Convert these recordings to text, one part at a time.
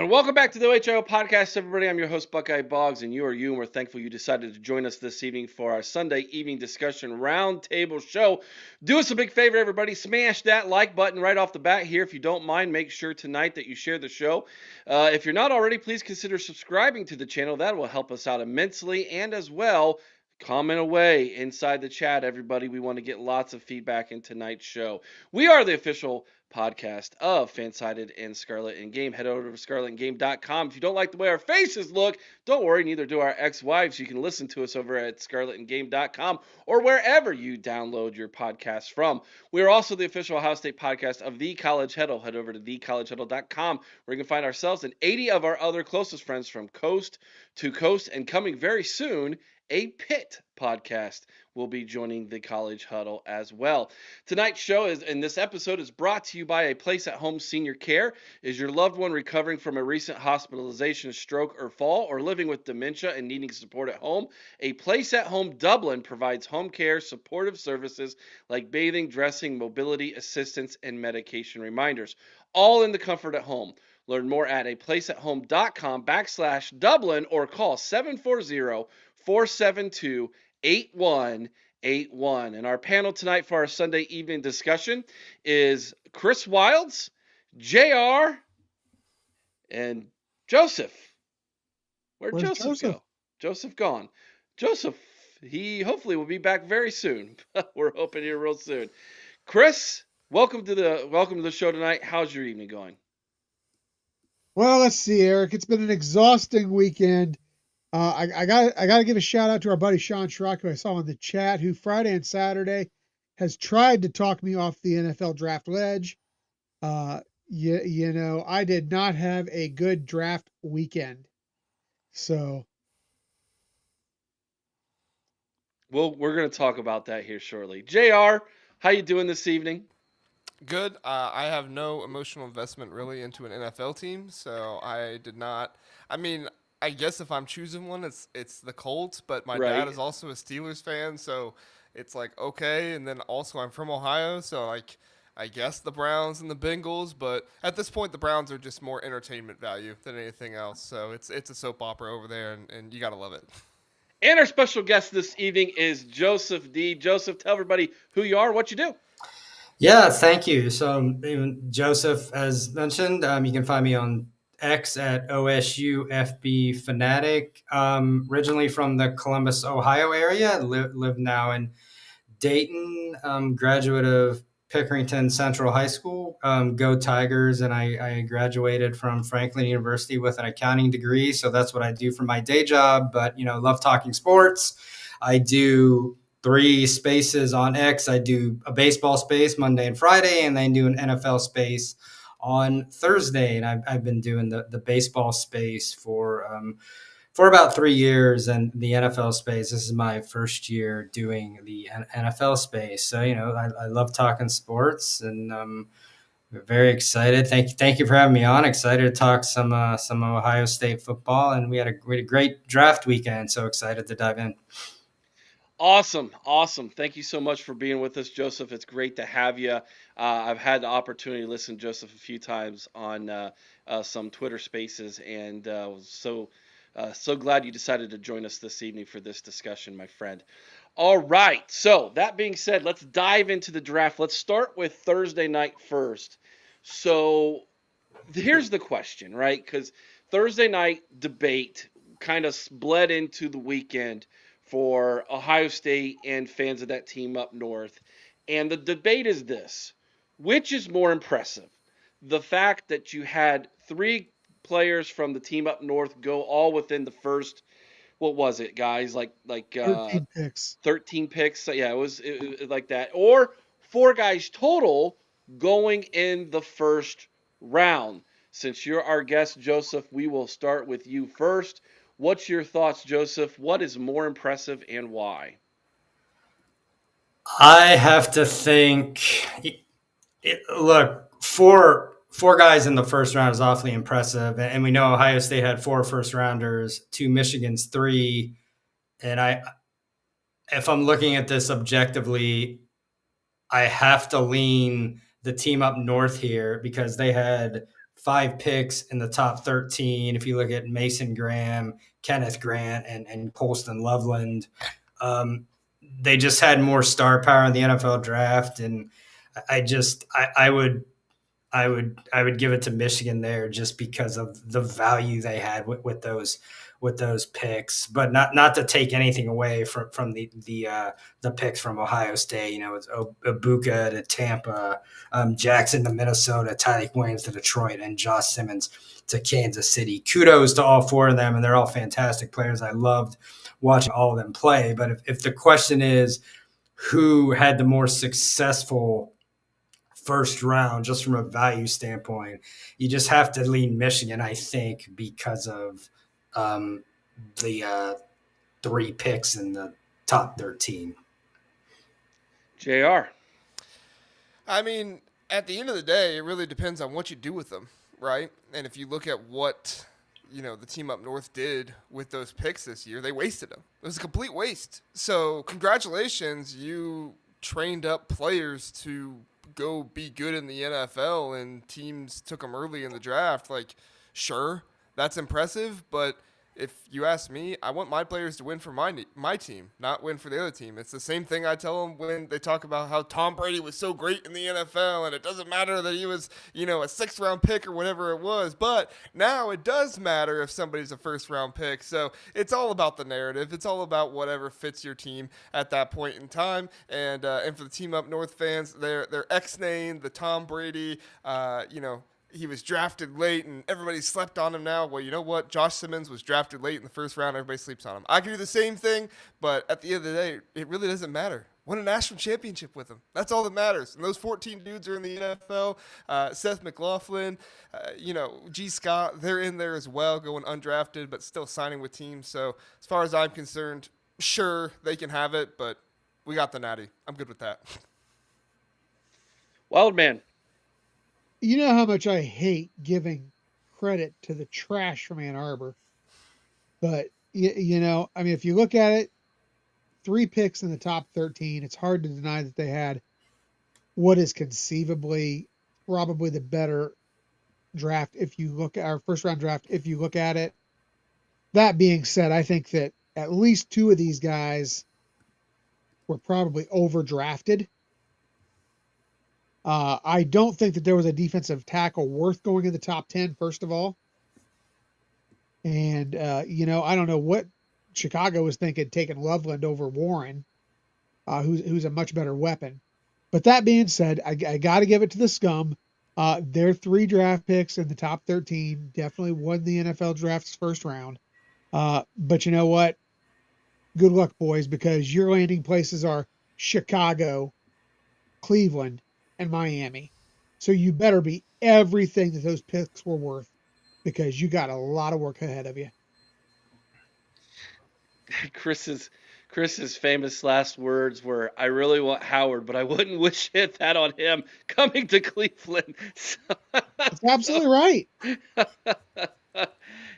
And welcome back to the OHIO podcast, everybody. I'm your host, Buckeye Boggs, and you are you, and we're thankful you decided to join us this evening for our Sunday evening discussion roundtable show. Do us a big favor, everybody. Smash that like button right off the bat here. If you don't mind, make sure tonight that you share the show. If you're not already, please consider subscribing to the channel. That will help us out immensely. And as well, comment away inside the chat, everybody. We want to get lots of feedback in tonight's show. We are the official podcast of Fansided and Scarlet and Game. Head over to scarletandgame.com. If you don't like the way our faces look, don't worry, neither do our ex-wives. You can listen to us over at scarletandgame.com or wherever you download your podcasts from. We are also the official Ohio State podcast of The College Huddle. Head over to thecollegehuddle.com where you can find ourselves and 80 of our other closest friends from coast to coast, and coming very soon, a Pitt podcast will be joining the College Huddle as well. Tonight's show this episode is brought to you by A Place at Home Senior Care. Is your loved one recovering from a recent hospitalization, stroke, or fall, or living with dementia and needing support at home? A Place at Home Dublin provides home care supportive services like bathing, dressing, mobility assistance, and medication reminders, all in the comfort at home. Learn more at aplaceathome.com/Dublin or call 740-472-8181. And our panel tonight for our Sunday evening discussion is Chris Wilds, JR, and Joseph. Where'd Joseph go? Joseph gone. Joseph, he hopefully will be back very soon. We're hoping here real soon. Chris, welcome to the show tonight. How's your evening going? Well, let's see, Eric. It's been an exhausting weekend. I got to give a shout out to our buddy Sean Schrock, who I saw in the chat, who Friday and Saturday has tried to talk me off the NFL draft ledge. I did not have a good draft weekend. So, well, we're going to talk about that here shortly. JR, how you doing this evening? Good. I have no emotional investment really into an NFL team, so I did not. I mean, I guess if I'm choosing one, it's the Colts, but my dad is also a Steelers fan, so it's like okay. And then also I'm from Ohio, so like I guess the Browns and the Bengals, but at this point the Browns are just more entertainment value than anything else. So it's a soap opera over there, and you gotta love it. And our special guest this evening is Joseph D. Joseph, tell everybody who you are, what you do. Yeah, thank you. So, Joseph, as mentioned, you can find me on X at OSUFB Fanatic. Originally from the Columbus, Ohio area, live now in Dayton. Graduate of Pickerington Central High School. Go Tigers! And I graduated from Franklin University with an accounting degree. So that's what I do for my day job. But love talking sports. I do 3 spaces on X. I do a baseball space Monday and Friday, and then do an NFL space on Thursday. And I've been doing the baseball space for about 3 years, and the NFL space, this is my first year doing the NFL space. So, I love talking sports, and we're very excited. Thank you for having me on. Excited to talk some Ohio State football, and we had a great draft weekend. So excited to dive in. Awesome. Thank you so much for being with us, Joseph. It's great to have you. I've had the opportunity to listen to Joseph a few times on some Twitter Spaces, and was so glad you decided to join us this evening for this discussion, my friend. All right. So that being said, let's dive into the draft. Let's start with Thursday night first. So here's the question, right? Because Thursday night debate kind of bled into the weekend for Ohio State and fans of that team up north. And the debate is this: which is more impressive? The fact that you had 3 players from the team up north go all within the first, what was it, guys? Like 13 picks. 13 picks. So yeah, it was like that. Or 4 guys total going in the first round. Since you're our guest, Joseph, we will start with you first. What's your thoughts, Joseph? What is more impressive and why? I have to think. Look, four guys in the first round is awfully impressive, and we know Ohio State had 4 first rounders, 2 Michigan's 3, and if I'm looking at this objectively, I have to lean the team up north here because they had 5 picks in the top 13. If you look at Mason Graham, Kenneth Grant, and Colston Loveland, they just had more star power in the NFL draft, and I would give it to Michigan there just because of the value they had with those picks, but not to take anything away from the picks from Ohio State. It's Ibuka to Tampa, Jackson to Minnesota, Tyreek Williams to Detroit, and Josh Simmons to Kansas City. Kudos to all 4 of them, and they're all fantastic players. I loved watching all of them play. But if the question is who had the more successful first round, just from a value standpoint, you just have to lean Michigan, I think, because of the 3 picks in the top 13. JR. I mean, at the end of the day, it really depends on what you do with them, right? And if you look at what the team up north did with those picks this year, they wasted them. It was a complete waste. So congratulations, you trained up players to go be good in the NFL, and teams took them early in the draft. Like, sure, that's impressive, but if you ask me, I want my players to win for my team, not win for the other team. It's the same thing I tell them when they talk about how Tom Brady was so great in the NFL, and it doesn't matter that he was, a 6th-round pick or whatever it was. But now it does matter if somebody's a first-round pick. So it's all about the narrative. It's all about whatever fits your team at that point in time. And for the team up north fans, their ex-name, the Tom Brady, he was drafted late and everybody slept on him now. Well, you know what? Josh Simmons was drafted late in the first round. Everybody sleeps on him. I can do the same thing, but at the end of the day, it really doesn't matter. Win a national championship with him. That's all that matters. And those 14 dudes are in the NFL. Seth McLaughlin, G. Scott, they're in there as well, going undrafted, but still signing with teams. So as far as I'm concerned, sure, they can have it, but we got the natty. I'm good with that. Wild man. You know how much I hate giving credit to the trash from Ann Arbor, but if you look at it, 3 picks in the top 13, it's hard to deny that they had what is conceivably probably the better draft if you look at our first round draft. If you look at it, that being said, I think that at least 2 of these guys were probably overdrafted. I don't think that there was a defensive tackle worth going in the top 10, first of all. And, I don't know what Chicago was thinking, taking Loveland over Warren, who's a much better weapon. But that being said, I got to give it to the scum. Their 3 draft picks in the top 13 definitely won the NFL draft's first round. But you know what? Good luck, boys, because your landing places are Chicago, Cleveland, and Miami. So you better be everything that those picks were worth, because you got a lot of work ahead of you. Chris's famous last words were, "I really want Howard, but I wouldn't wish that on him coming to Cleveland." That's absolutely right.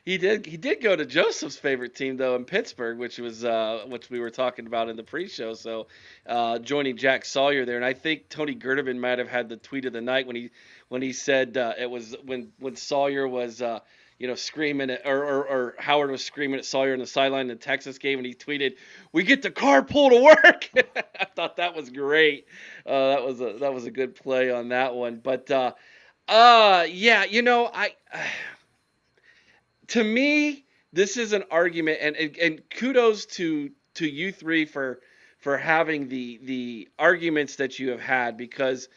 He did go to Joseph's favorite team though in Pittsburgh, which we were talking about in the pre-show. So joining Jack Sawyer there, and I think Tony Gerdeman might have had the tweet of the night when he said it was when Sawyer was screaming at, or Howard was screaming at Sawyer in the sideline in the Texas game, and he tweeted, "We get the carpool to work." I thought that was great. That was a good play on that one. But to me, this is an argument, and kudos to you 3 for having the arguments that you have had, because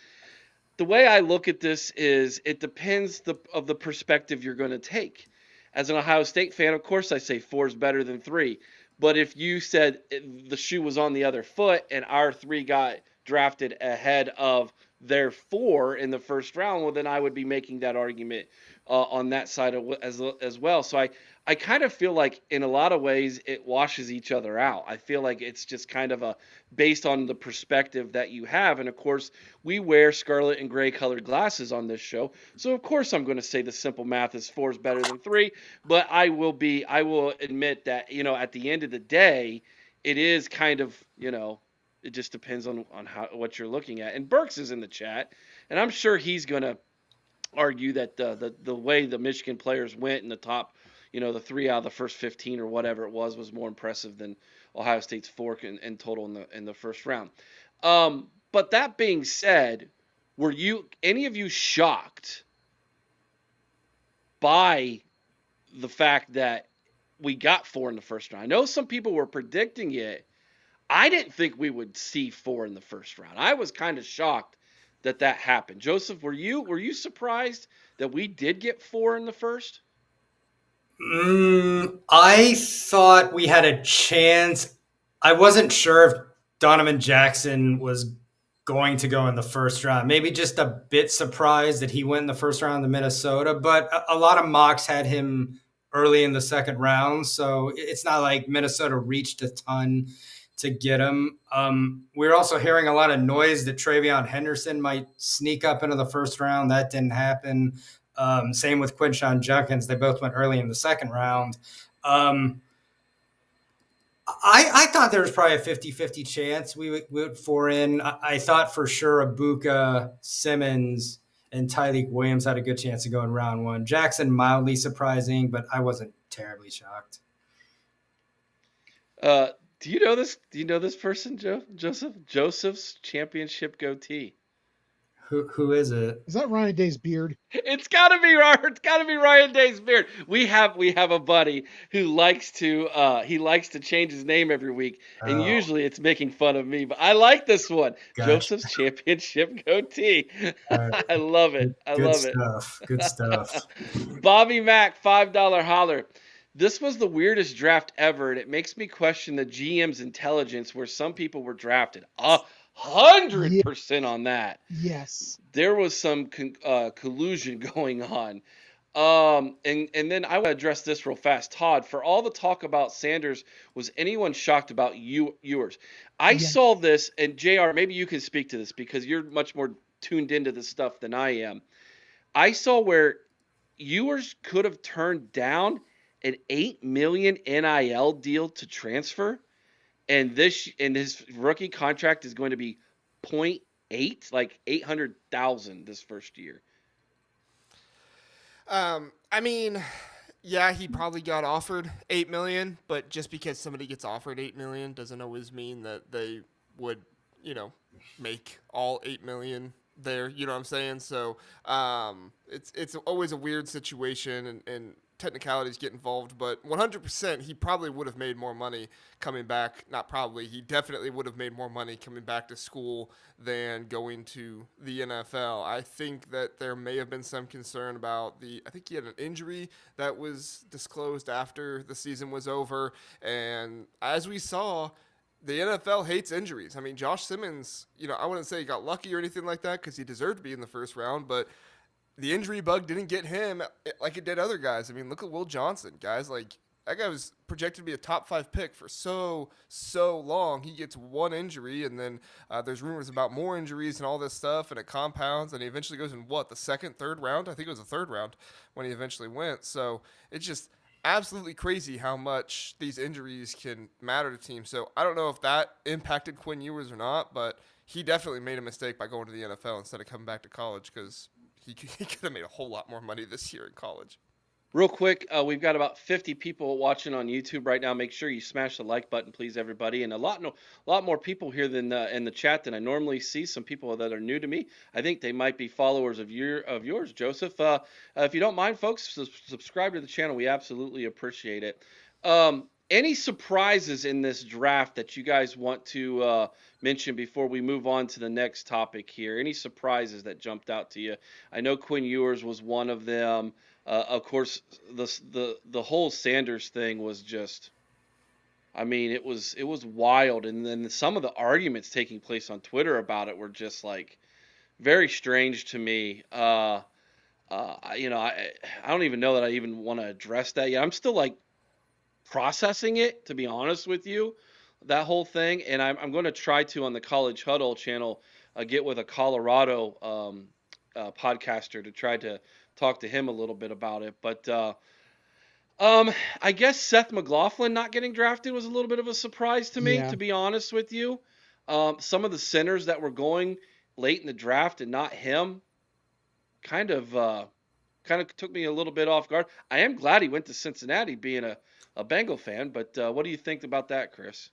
the way I look at this is it depends of the perspective you're going to take. As an Ohio State fan, of course I say 4 is better than 3. But if you said the shoe was on the other foot and our 3 got drafted ahead of their 4 in the first round, well, then I would be making that argument on that side as well. So I kind of feel like in a lot of ways it washes each other out. I feel like it's just kind of based on the perspective that you have. And of course, we wear scarlet and gray colored glasses on this show. So of course I'm going to say the simple math is 4 is better than 3. But I will admit that, at the end of the day, it is kind of, it just depends on what you're looking at. And Burks is in the chat, and I'm sure he's going to argue that the way the Michigan players went in the top, the 3 out of the first 15 or whatever it was more impressive than Ohio State's 4 in total in the first round. But that being said, were any of you shocked by the fact that we got 4 in the first round? I know some people were predicting it. I didn't think we would see 4 in the first round. I was kind of shocked that happened. Joseph, were you surprised that we did get 4 in the first? I thought we had a chance. I wasn't sure if Donovan Jackson was going to go in the first round. Maybe just a bit surprised that he went in the first round to Minnesota, but a lot of mocks had him early in the second round. So it's not like Minnesota reached a ton to get him. We're also hearing a lot of noise that TreVeyon Henderson might sneak up into the first round. That didn't happen. Same with Quinshon Judkins. They both went early in the second round. I thought there was probably a 50-50 chance we would 4 in. I thought for sure Abuka, Simmons, and Tyreek Williams had a good chance of going round 1. Jackson, mildly surprising, but I wasn't terribly shocked. Do you know this? Do you know this person, Joseph? Joseph's championship goatee. Who is it? Is that Ryan Day's beard? It's gotta be Ryan Day's beard. We have a buddy who likes to change his name every week, and usually it's making fun of me. But I like this one, gotcha. Joseph's championship goatee. I love it. Good stuff. Bobby Mack, $5 holler. This was the weirdest draft ever, and it makes me question the GM's intelligence where some people were drafted. 100% on that. Yes. There was some collusion going on. And then I want to address this real fast. Todd, for all the talk about Sanders, was anyone shocked about Ewers? I saw this, and JR, maybe you can speak to this because you're much more tuned into this stuff than I am. I saw where Ewers could have turned down an $8 million NIL deal to transfer. And his rookie contract is going to be 0.8, like $800,000 this first year. I mean, yeah, he probably got offered $8 million, but just because somebody gets offered $8 million doesn't always mean that they would, make all $8 million there. You know what I'm saying? So it's always a weird situation, and technicalities get involved, but 100% he probably would have made more money coming back. Not probably, he definitely would have made more money coming back to school than going to the NFL. I think that there may have been some concern about I think he had an injury that was disclosed after the season was over, and as we saw, the NFL hates injuries. I mean, Josh Simmons, I wouldn't say he got lucky or anything like that because he deserved to be in the first round, but the injury bug didn't get him like it did other guys. I mean, look at Will Johnson. Guys, like, that guy was projected to be a top 5 pick for so long. He gets one injury, and then there's rumors about more injuries and all this stuff, and it compounds, and he eventually goes in, the second, third round? I think it was the third round when he eventually went. So it's just absolutely crazy how much these injuries can matter to teams. So I don't know if that impacted Quinn Ewers or not, but he definitely made a mistake by going to the NFL instead of coming back to college because he could have made a whole lot more money this year in college. Real quick, we've got about 50 people watching on YouTube right now. Make sure you smash the like button, please, everybody. And a lot more people here than in the chat than I normally see. Some people that are new to me. I think they might be followers of yours, Joseph. If you don't mind, folks, subscribe to the channel. We absolutely appreciate it. Any surprises in this draft that you guys want to mention before we move on to the next topic here? Any surprises that jumped out to you? I know Quinn Ewers was one of them. Of course, the whole Sanders thing was just, I mean, it was wild. And then some of the arguments taking place on Twitter about it were just like very strange to me. I don't even know that I even want to address that yet. I'm still like processing it, to be honest with you, that whole thing. And I'm going to try to, on the College Huddle channel, get with a Colorado podcaster to try to talk to him a little bit about it. But I guess Seth McLaughlin not getting drafted was a little bit of a surprise to me, to be honest with you. Some of the centers that were going late in the draft and not him, kind of took me a little bit off guard. I am glad he went to Cincinnati, being a Bengal fan. But what do you think about that, Chris?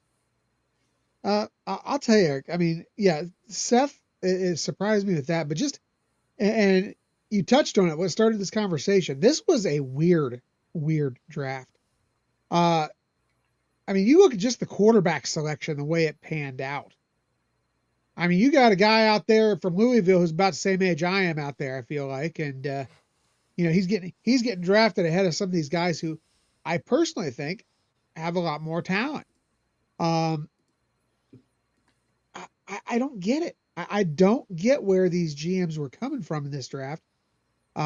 I'll tell you, Eric. I mean, yeah, Seth it surprised me with that, but and you touched on it. What started this conversation? This was a weird draft. I mean, you look at just the quarterback selection, the way it panned out. I mean, you got a guy out there from Louisville who's about the same age I am out there, I feel like, and he's getting drafted ahead of some of these guys who I personally think have a lot more talent. I don't get it. I don't get where these GMs were coming from in this draft. We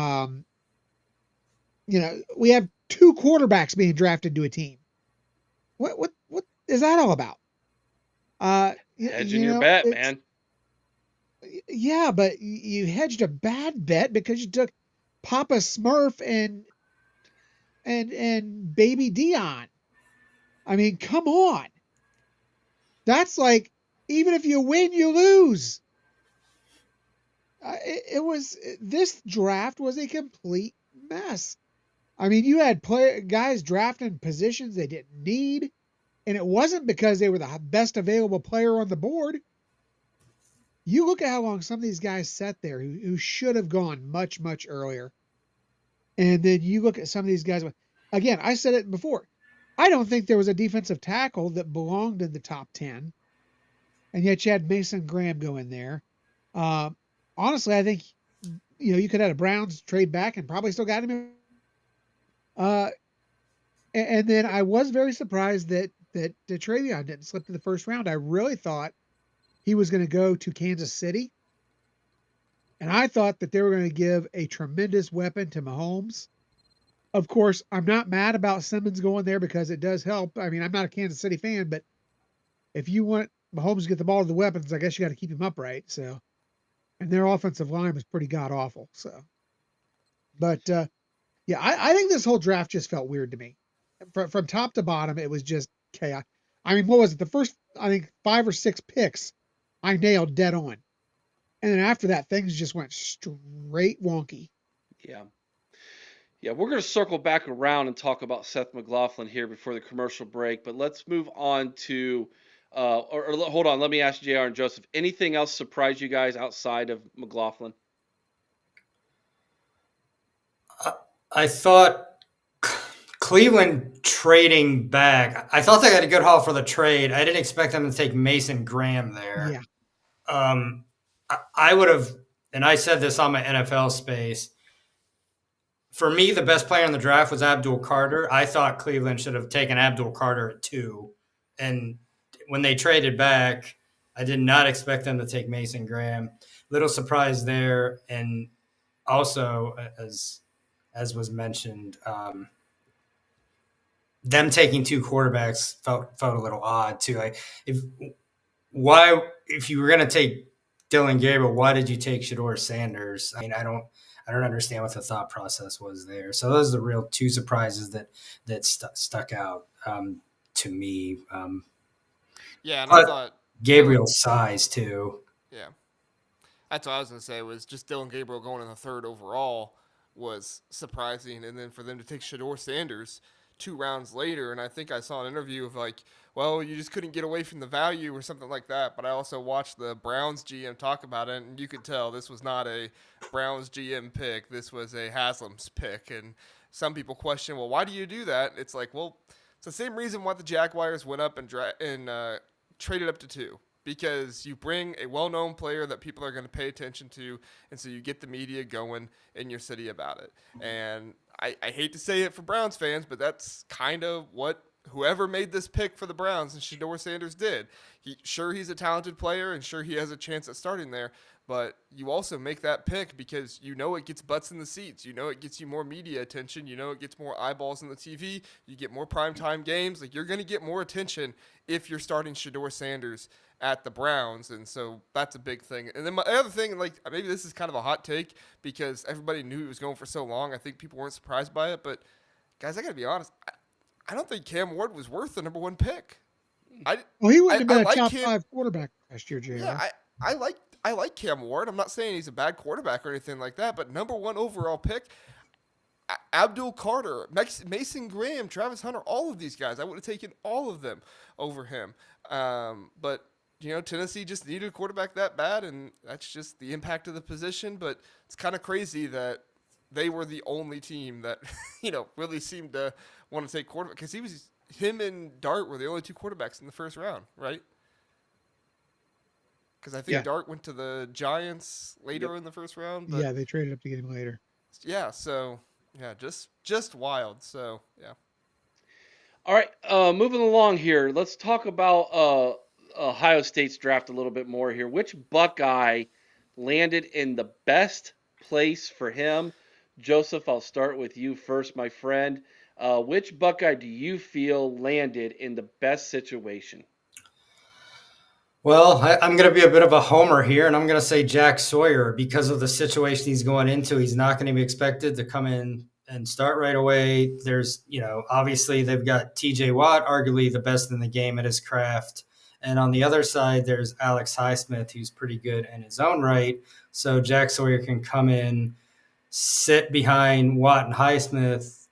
have 2 quarterbacks being drafted to a team. What is that all about? Hedging your bet, man. Yeah, but you hedged a bad bet because you took Papa Smurf and Baby Dion. I mean, come on. That's like, even if you win, you lose. This draft was a complete mess. I mean, you had guys drafting positions they didn't need, and it wasn't because they were the best available player on the board. You look at how long some of these guys sat there who should have gone much, much earlier. And then you look at some of these guys. Again, I said it before. I don't think there was a defensive tackle that belonged in the top 10. And yet you had Mason Graham go in there. Honestly, I think, you could have had a Browns trade back and probably still got him. And then I was very surprised that Travion didn't slip to the first round. I really thought he was going to go to Kansas City. And I thought that they were going to give a tremendous weapon to Mahomes. Of course, I'm not mad about Simmons going there because it does help. I mean, I'm not a Kansas City fan, but if you want Mahomes to get the ball to the weapons, I guess you got to keep him upright. So, and their offensive line was pretty god awful. So, but yeah, I think this whole draft just felt weird to me. From top to bottom, it was just chaos. I mean, what was it? The first, I think, 5 or 6 picks I nailed dead on. And then after that, things just went straight wonky. Yeah. Yeah, we're going to circle back around and talk about Seth McLaughlin here before the commercial break. But let's move on to, hold on, let me ask JR and Joseph, anything else surprise you guys outside of McLaughlin? I thought Cleveland trading back. I thought they had a good haul for the trade. I didn't expect them to take Mason Graham there. Yeah. I would have, and I said this on my NFL space. For me, the best player in the draft was Abdul Carter. I thought Cleveland should have taken Abdul Carter at 2. And when they traded back, I did not expect them to take Mason Graham. Little surprise there. And also, as was mentioned, them taking 2 quarterbacks felt a little odd too. Like if you were going to take Dylan Gabriel, why did you take Shedeur Sanders? I mean, I don't understand what the thought process was there. So those are the real 2 surprises that stuck out to me. Yeah, and I thought Gabriel's size too. Yeah, that's what I was going to say. Was just Dylan Gabriel going in the 3rd overall was surprising, and then for them to take Shedeur Sanders 2 rounds later, and I think I saw an interview of like, well, you just couldn't get away from the value or something like that. But I also watched the Browns GM talk about it, and you could tell this was not a Browns GM pick. This was a Haslam's pick. And some people question, well, why do you do that? It's like, well, it's the same reason why the Jaguars went up and traded up to 2. Because you bring a well-known player that people are going to pay attention to, and so you get the media going in your city about it. And I hate to say it for Browns fans, but that's kind of what whoever made this pick for the Browns and Shedeur Sanders did. He's a talented player, and sure he has a chance at starting there, but you also make that pick because you know it gets butts in the seats. You know it gets you more media attention. You know it gets more eyeballs on the TV. You get more primetime games. Like, you're going to get more attention if you're starting Shedeur Sanders at the Browns, and so that's a big thing. And then my other thing, like, maybe this is kind of a hot take because everybody knew he was going for so long. I think people weren't surprised by it, but guys, I got to be honest. I don't think Cam Ward was worth the number 1 pick. He wouldn't have been a top 5 quarterback last year, JR. Yeah, I like Cam Ward. I'm not saying he's a bad quarterback or anything like that, but number 1 overall pick, Abdul Carter, Mason Graham, Travis Hunter, all of these guys, I would have taken all of them over him. But Tennessee just needed a quarterback that bad, and that's just the impact of the position. But it's kind of crazy that they were the only team that really seemed to want to take quarterback, because him and Dart were the only 2 quarterbacks in the first round, right? Because I think Dart went to the Giants later in the first round. But yeah, they traded up to get him later. Yeah, so just wild. So yeah. All right, moving along here. Let's talk about Ohio State's draft a little bit more here. Which Buckeye landed in the best place for him? Joseph, I'll start with you first, my friend. Which Buckeye do you feel landed in the best situation? Well, I'm going to be a bit of a homer here, and I'm going to say Jack Sawyer. Because of the situation he's going into, he's not going to be expected to come in and start right away. There's, obviously they've got TJ Watt, arguably the best in the game at his craft. And on the other side, there's Alex Highsmith, who's pretty good in his own right. So Jack Sawyer can come in, sit behind Watt and Highsmith,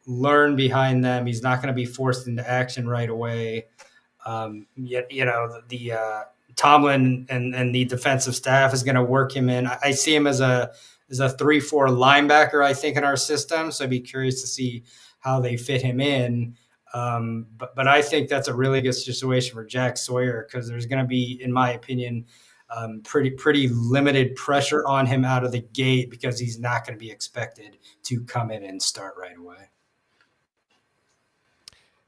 learn behind them. He's not going to be forced into action right away. Tomlin and the defensive staff is going to work him in. I see him as a 3-4 linebacker, I think, in our system. So I'd be curious to see how they fit him in. But I think that's a really good situation for Jack Sawyer, because there's going to be, in my opinion, pretty limited pressure on him out of the gate, because he's not going to be expected to come in and start right away.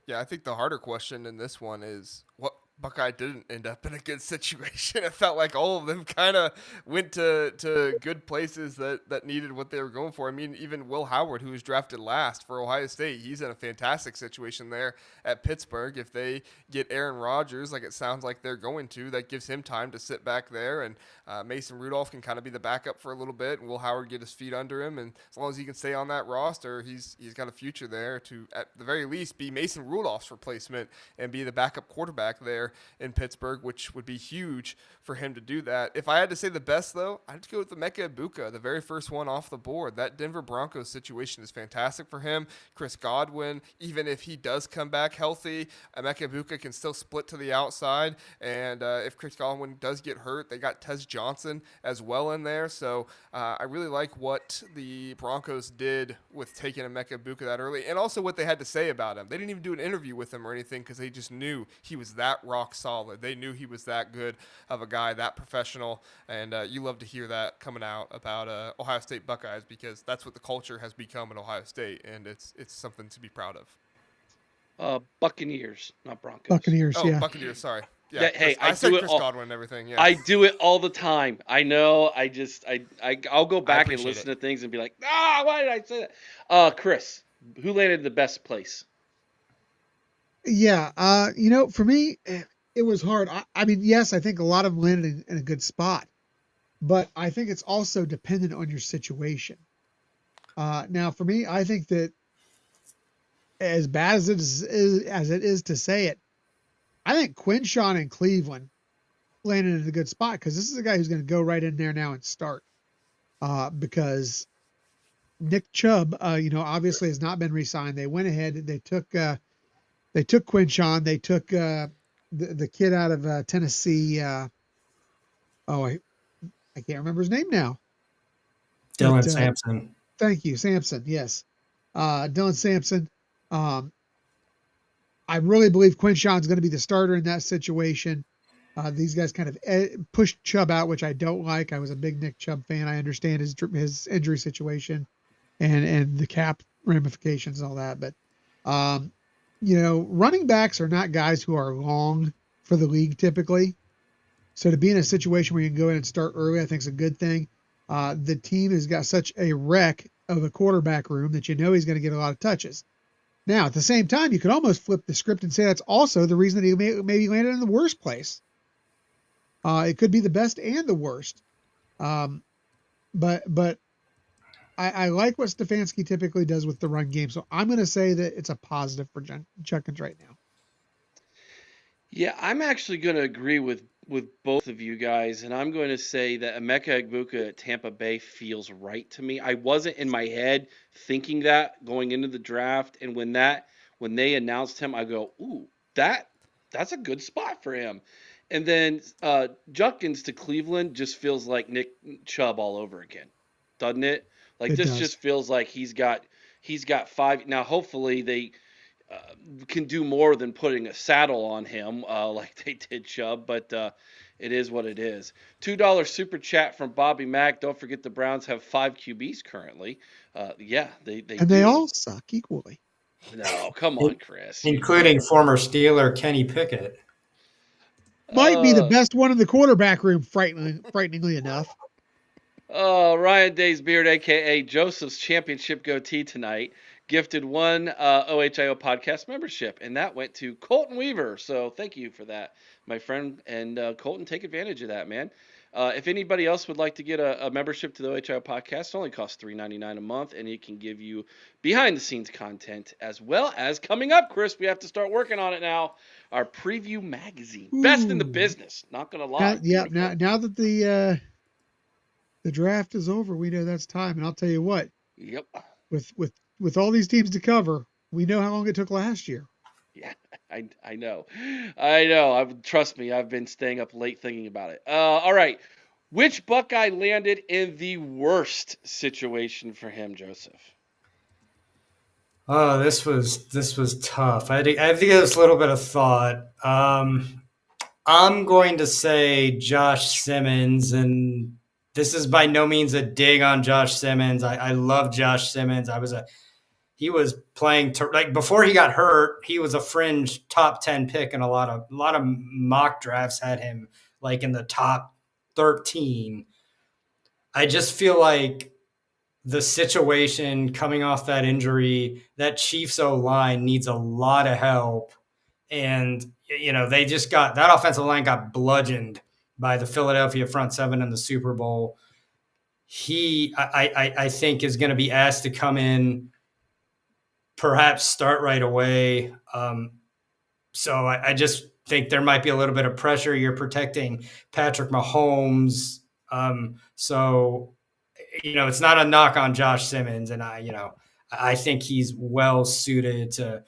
Yeah, I think the harder question in this one is what Buckeye didn't end up in a good situation. It felt like all of them kind of went to good places that needed what they were going for. I mean, even Will Howard, who was drafted last for Ohio State, he's in a fantastic situation there at Pittsburgh. If they get Aaron Rodgers, like it sounds like they're going to, that gives him time to sit back there, and Mason Rudolph can kind of be the backup for a little bit, and Will Howard get his feet under him, and as long as he can stay on that roster, he's got a future there to, at the very least, be Mason Rudolph's replacement and be the backup quarterback there in Pittsburgh, which would be huge for him to do that. If I had to say the best, though, I'd have to go with the Emeka Egbuka, the very first one off the board. That Denver Broncos situation is fantastic for him. Chris Godwin, even if he does come back healthy, Emeka Egbuka can still split to the outside, and if Chris Godwin does get hurt, they got Tez Johnson as well in there. So I really like what the Broncos did with taking Emeka Egbuka that early, and also what they had to say about him. They didn't even do an interview with him or anything, because they just knew he was that rock solid. They knew he was that good of a guy, that professional, and you love to hear that coming out about Ohio State Buckeyes, because that's what the culture has become at Ohio State, and it's something to be proud of. Buccaneers, not Broncos. Buccaneers, yeah. Buccaneers, sorry. Yeah, hey, I said Chris Godwin and everything. Yeah, I do it all the time. I know. I'll go back and listen to things and be like, why did I say that? Chris, who landed in the best place? Yeah, for me, it was hard. I mean, yes, I think a lot of them landed in a good spot, but I think it's also dependent on your situation. Now, for me, I think that as bad as it is to say it, I think Quinshawn in Cleveland landed in a good spot, because this is a guy who's going to go right in there now and start. Because Nick Chubb, obviously has not been re-signed. They went ahead and they took Quinshawn. They took the kid out of Tennessee. I can't remember his name now. Dylan Sampson. Thank you, Sampson. Yes, Dylan Sampson. I really believe Quinshawn's going to be the starter in that situation. These guys kind of pushed Chubb out, which I don't like. I was a big Nick Chubb fan. I understand his injury situation and the cap ramifications and all that. But, running backs are not guys who are long for the league typically. So to be in a situation where you can go in and start early, I think is a good thing. The team has got such a wreck of a quarterback room that he's going to get a lot of touches. Now, at the same time, you could almost flip the script and say that's also the reason that he maybe landed in the worst place. It could be the best and the worst. But I like what Stefanski typically does with the run game. So I'm going to say that it's a positive for Chuckins right now. Yeah, I'm actually going to agree with with both of you guys, and I'm going to say that Emeka Egbuka at Tampa Bay feels right to me. I wasn't in my head thinking that going into the draft, and when they announced him, I go, "Ooh, that's a good spot for him." And then Judkins to Cleveland just feels like Nick Chubb all over again, doesn't it? Like It this does. just feels like he's got five. Now, hopefully they can do more than putting a saddle on him like they did Chubb, but it is what it is. $2 super chat from Bobby Mack. Don't forget the Browns have 5 QBs currently. Yeah, they And do. they all suck equally. No, come on, Chris. Including former Steeler Kenny Pickett. Might be the best one in the quarterback room, frighteningly enough. Ryan Daysbeard, a.k.a. Joseph's championship goatee tonight, gifted one OHIO podcast membership, and that went to Colton Weaver. So thank you for that, my friend. And Colton, take advantage of that, man. If anybody else would like to get a membership to the OHIO podcast, it only costs $3.99 a month, and it can give you behind-the-scenes content, as well as coming up, Chris, we have to start working on it now, our preview magazine. Ooh. Best in the business, not going to lie. Now that the draft is over, we know that's time. And I'll tell you what. Yep. With all these teams to cover, we know how long it took last year. Yeah, I know. Trust me, I've been staying up late thinking about it. All right. Which Buckeye landed in the worst situation for him, Joseph? Oh, this was tough. I had to give this a little bit of thought. I'm going to say Josh Simmons, and this is by no means a dig on Josh Simmons. I love Josh Simmons. He was playing before he got hurt. He was a fringe top 10 pick, and a lot of mock drafts had him like in the top 13. I just feel like the situation coming off that injury, that Chiefs O-line needs a lot of help. And, they just that offensive line got bludgeoned by the Philadelphia front seven in the Super Bowl. I think is going to be asked to come in, perhaps start right away. So I just think there might be a little bit of pressure. You're protecting Patrick Mahomes. So it's not a knock on Josh Simmons. And I think he's well suited to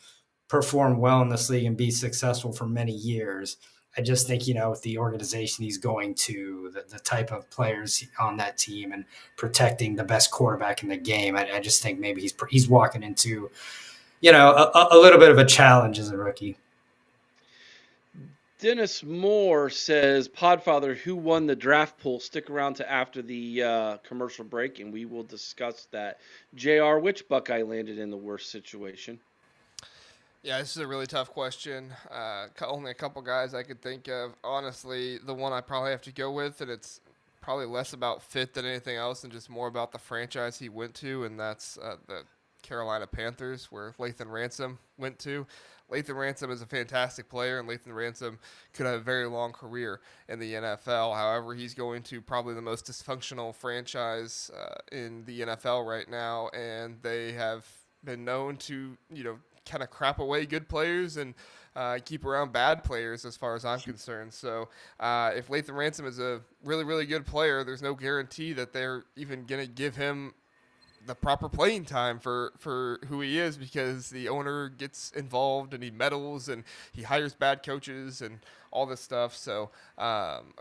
perform well in this league and be successful for many years. I just think, with the organization he's going to, the type of players on that team and protecting the best quarterback in the game, I just think maybe he's walking into, a little bit of a challenge as a rookie. Dennis Moore says, Podfather, who won the draft pool? Stick around to after the commercial break, and we will discuss that. JR, which Buckeye landed in the worst situation? Yeah, this is a really tough question. Only a couple guys I could think of. Honestly, the one I probably have to go with, and it's probably less about fit than anything else and just more about the franchise he went to, and that's the Carolina Panthers, where Lathan Ransom went to. Lathan Ransom is a fantastic player, and Lathan Ransom could have a very long career in the NFL. However, he's going to probably the most dysfunctional franchise in the NFL right now, and they have been known to, kind of crap away good players and keep around bad players as far as I'm concerned. So if Lathan Ransom is a really, really good player, there's no guarantee that they're even going to give him the proper playing time for who he is, because the owner gets involved and he meddles and he hires bad coaches and all this stuff. So,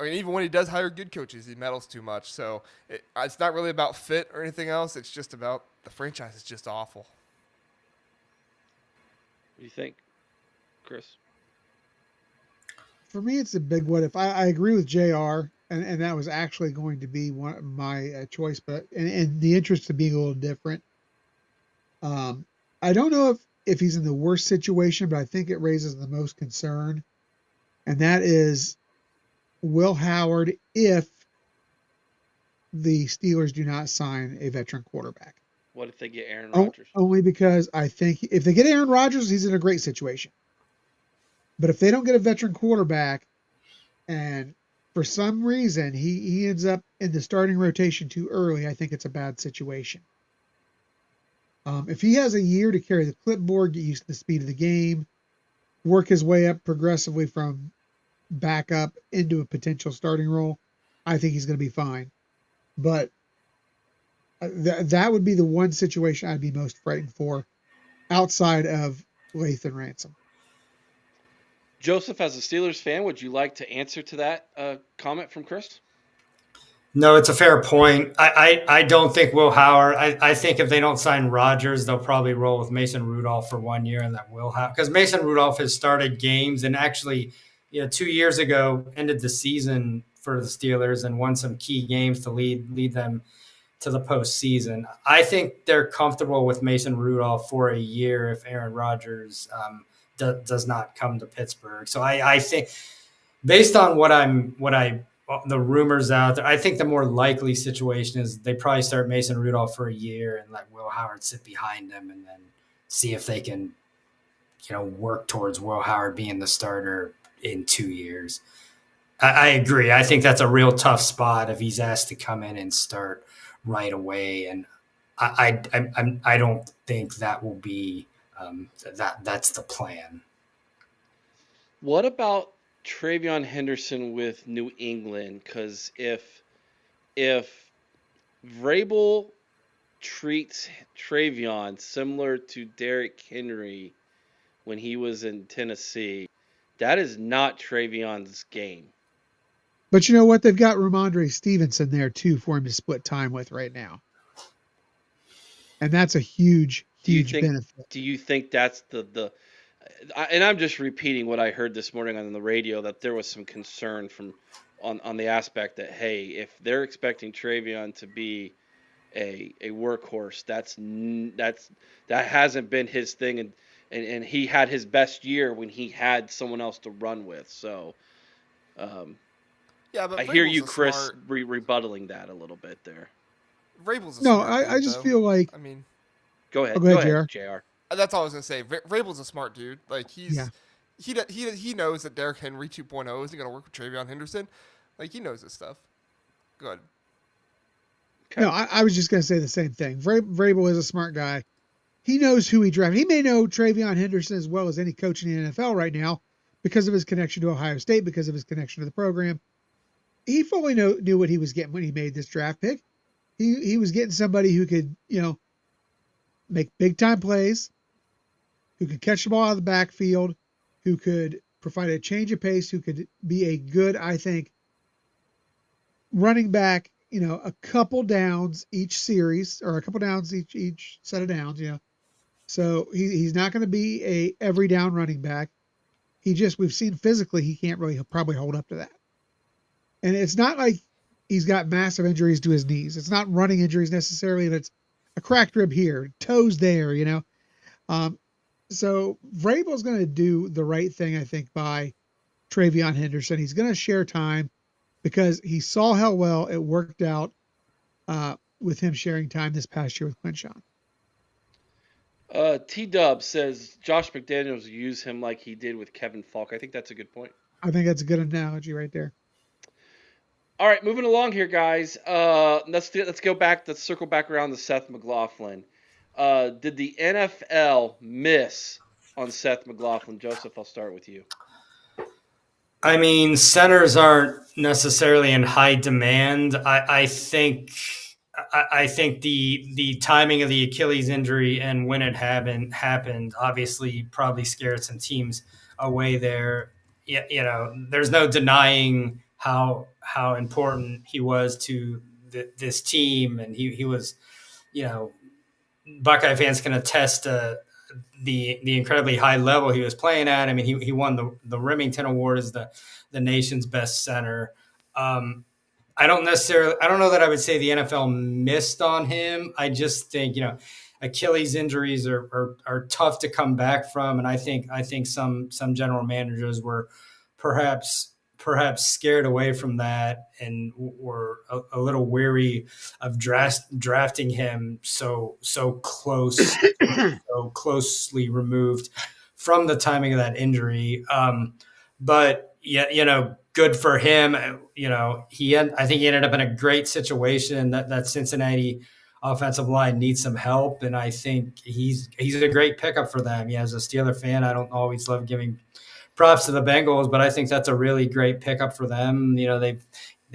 even when he does hire good coaches, he meddles too much. So it's not really about fit or anything else. It's just about the franchise is just awful. What do you think, Chris? For me, it's a big what if. I agree with JR, and that was actually going to be my choice, but in the interest of being a little different, I don't know if he's in the worst situation, but I think it raises the most concern, and that is Will Howard if the Steelers do not sign a veteran quarterback. What if they get Aaron Rodgers? Only because I think if they get Aaron Rodgers, he's in a great situation. But if they don't get a veteran quarterback, and for some reason he ends up in the starting rotation too early, I think it's a bad situation. If he has a year to carry the clipboard, get used to the speed of the game, work his way up progressively from backup into a potential starting role, I think he's going to be fine. But that would be the one situation I'd be most frightened for outside of Lathan Ransom. Joseph, as a Steelers fan, would you like to answer to that comment from Chris? No, it's a fair point. I don't think Will Howard. I think if they don't sign Rodgers, they'll probably roll with Mason Rudolph for 1 year, and that Will Howard, because Mason Rudolph has started games and actually, 2 years ago ended the season for the Steelers and won some key games to lead them to the postseason. I think they're comfortable with Mason Rudolph for a year if Aaron Rodgers does not come to Pittsburgh. So I think, based on the rumors out there, I think the more likely situation is they probably start Mason Rudolph for a year and let Will Howard sit behind him, and then see if they can, work towards Will Howard being the starter in 2 years. I agree. I think that's a real tough spot if he's asked to come in and start right away, and I don't think that will be that's the plan. What about Travion Henderson with New England? Because if Vrabel treats Travion similar to Derrick Henry when he was in Tennessee, that is not Travion's game. But you know what? They've got Ramondre Stevenson there too for him to split time with right now, and that's a huge benefit. Do you think that's the? And I'm just repeating what I heard this morning on the radio, that there was some concern on the aspect that, hey, if they're expecting Travion to be a workhorse, that hasn't been his thing, and he had his best year when he had someone else to run with. So yeah, but I hear you, Chris, rebuttaling that a little bit there. Vrabel's I just feel like, I mean, go ahead, JR. That's all I was gonna say. Vrabel's a smart dude. Like he knows that Derrick Henry 2.0 isn't gonna work with Travion Henderson. Like he knows this stuff. Go ahead. Okay. No, I was just gonna say the same thing. Vrabel is a smart guy. He knows who he drafted. He may know Travion Henderson as well as any coach in the NFL right now because of his connection to Ohio State, because of his connection to the program. He fully knew what he was getting when he made this draft pick. He was getting somebody who could, make big time plays, who could catch the ball out of the backfield, who could provide a change of pace, who could be a good, I think, running back, a couple downs each series, or a couple downs each set of downs, So he's not going to be a every down running back. We've seen physically he can't really probably hold up to that. And it's not like he's got massive injuries to his knees. It's not running injuries necessarily, but it's a cracked rib here, toes there, So Vrabel's going to do the right thing, I think, by Travion Henderson. He's going to share time because he saw how well it worked out with him sharing time this past year with Quinshawn. T-Dub says Josh McDaniels will use him like he did with Kevin Falk. I think that's a good point. I think that's a good analogy right there. All right, moving along here, guys. Let's circle back around to Seth McLaughlin. Did the NFL miss on Seth McLaughlin? Joseph, I'll start with you. I mean, centers aren't necessarily in high demand. I think the timing of the Achilles injury and when it happened obviously probably scared some teams away there. There's no denying how important he was to this team, and he was, Buckeye fans can attest to the incredibly high level he was playing at. I mean, he won the Remington Award as the nation's best center. I don't know that I would say the NFL missed on him. I just think, Achilles injuries are tough to come back from. And I think some general managers were perhaps scared away from that and were a little weary of drafting him so closely removed from the timing of that injury. But yeah, good for him. I think he ended up in a great situation. That Cincinnati offensive line needs some help, and I think he's a great pickup for them. Yeah, as a Steeler fan, I don't always love giving props to the Bengals, but I think that's a really great pickup for them. You know, they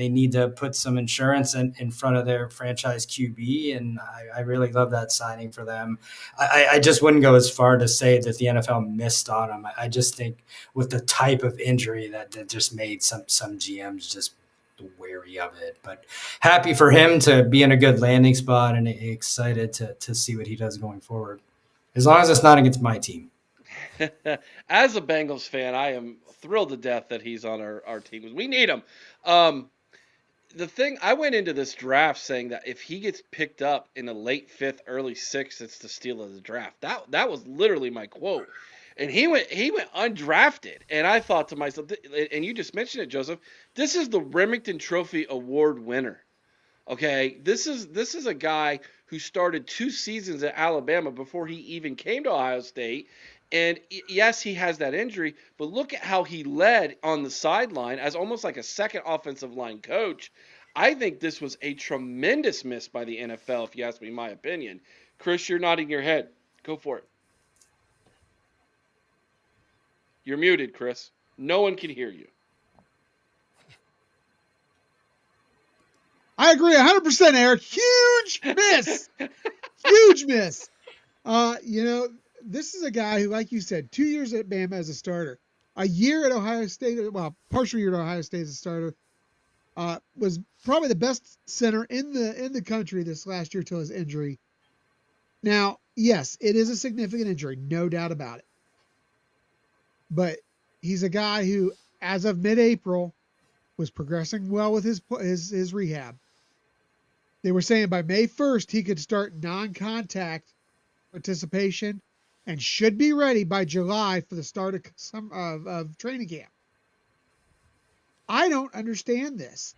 need to put some insurance in front of their franchise QB, and I really love that signing for them. I just wouldn't go as far to say that the NFL missed on him. I just think with the type of injury that just made some GMs just wary of it. But happy for him to be in a good landing spot and excited to see what he does going forward. As long as it's not against my team. As a Bengals fan, I am thrilled to death that he's on our team. We need him. The thing, I went into this draft saying that if he gets picked up in the late 5th, early 6th, it's the steal of the draft. That was literally my quote. And he went undrafted. And I thought to myself, and you just mentioned it, Joseph, this is the Remington Trophy Award winner. Okay, this is a guy who started 2 seasons at Alabama before he even came to Ohio State. And yes, he has that injury, but look at how he led on the sideline as almost like a second offensive line coach. I think this was a tremendous miss by the NFL, if you ask me my opinion. Chris, you're nodding your head. Go for it. You're muted, Chris. No one can hear you. I agree 100%, Eric. Huge miss. Huge miss. You know, this is a guy who, like you said, 2 years at Bama as a starter, a year at Ohio State, well, partial year at Ohio State as a starter, was probably the best center in the country this last year till his injury. Now, yes, it is a significant injury, no doubt about it. But he's a guy who, as of mid-April, was progressing well with his rehab. They were saying by May 1st he could start non-contact participation and should be ready by July for the start of training camp. I don't understand this.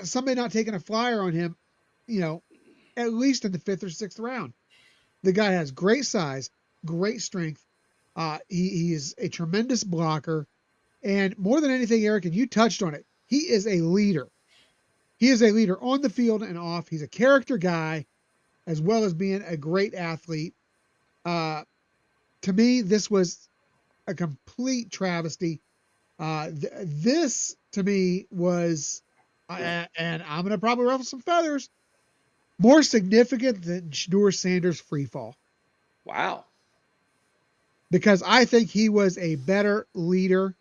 Somebody not taking a flyer on him, you know, at least in the 5th or 6th round. The guy has great size, great strength. He is a tremendous blocker. And more than anything, Eric, and you touched on it, he is a leader. He is a leader on the field and off. He's a character guy as well as being a great athlete. To me, this was a complete travesty. This, to me, was, and I'm going to probably ruffle some feathers, more significant than Shedeur Sanders' free fall. Wow. Because I think he was a better leader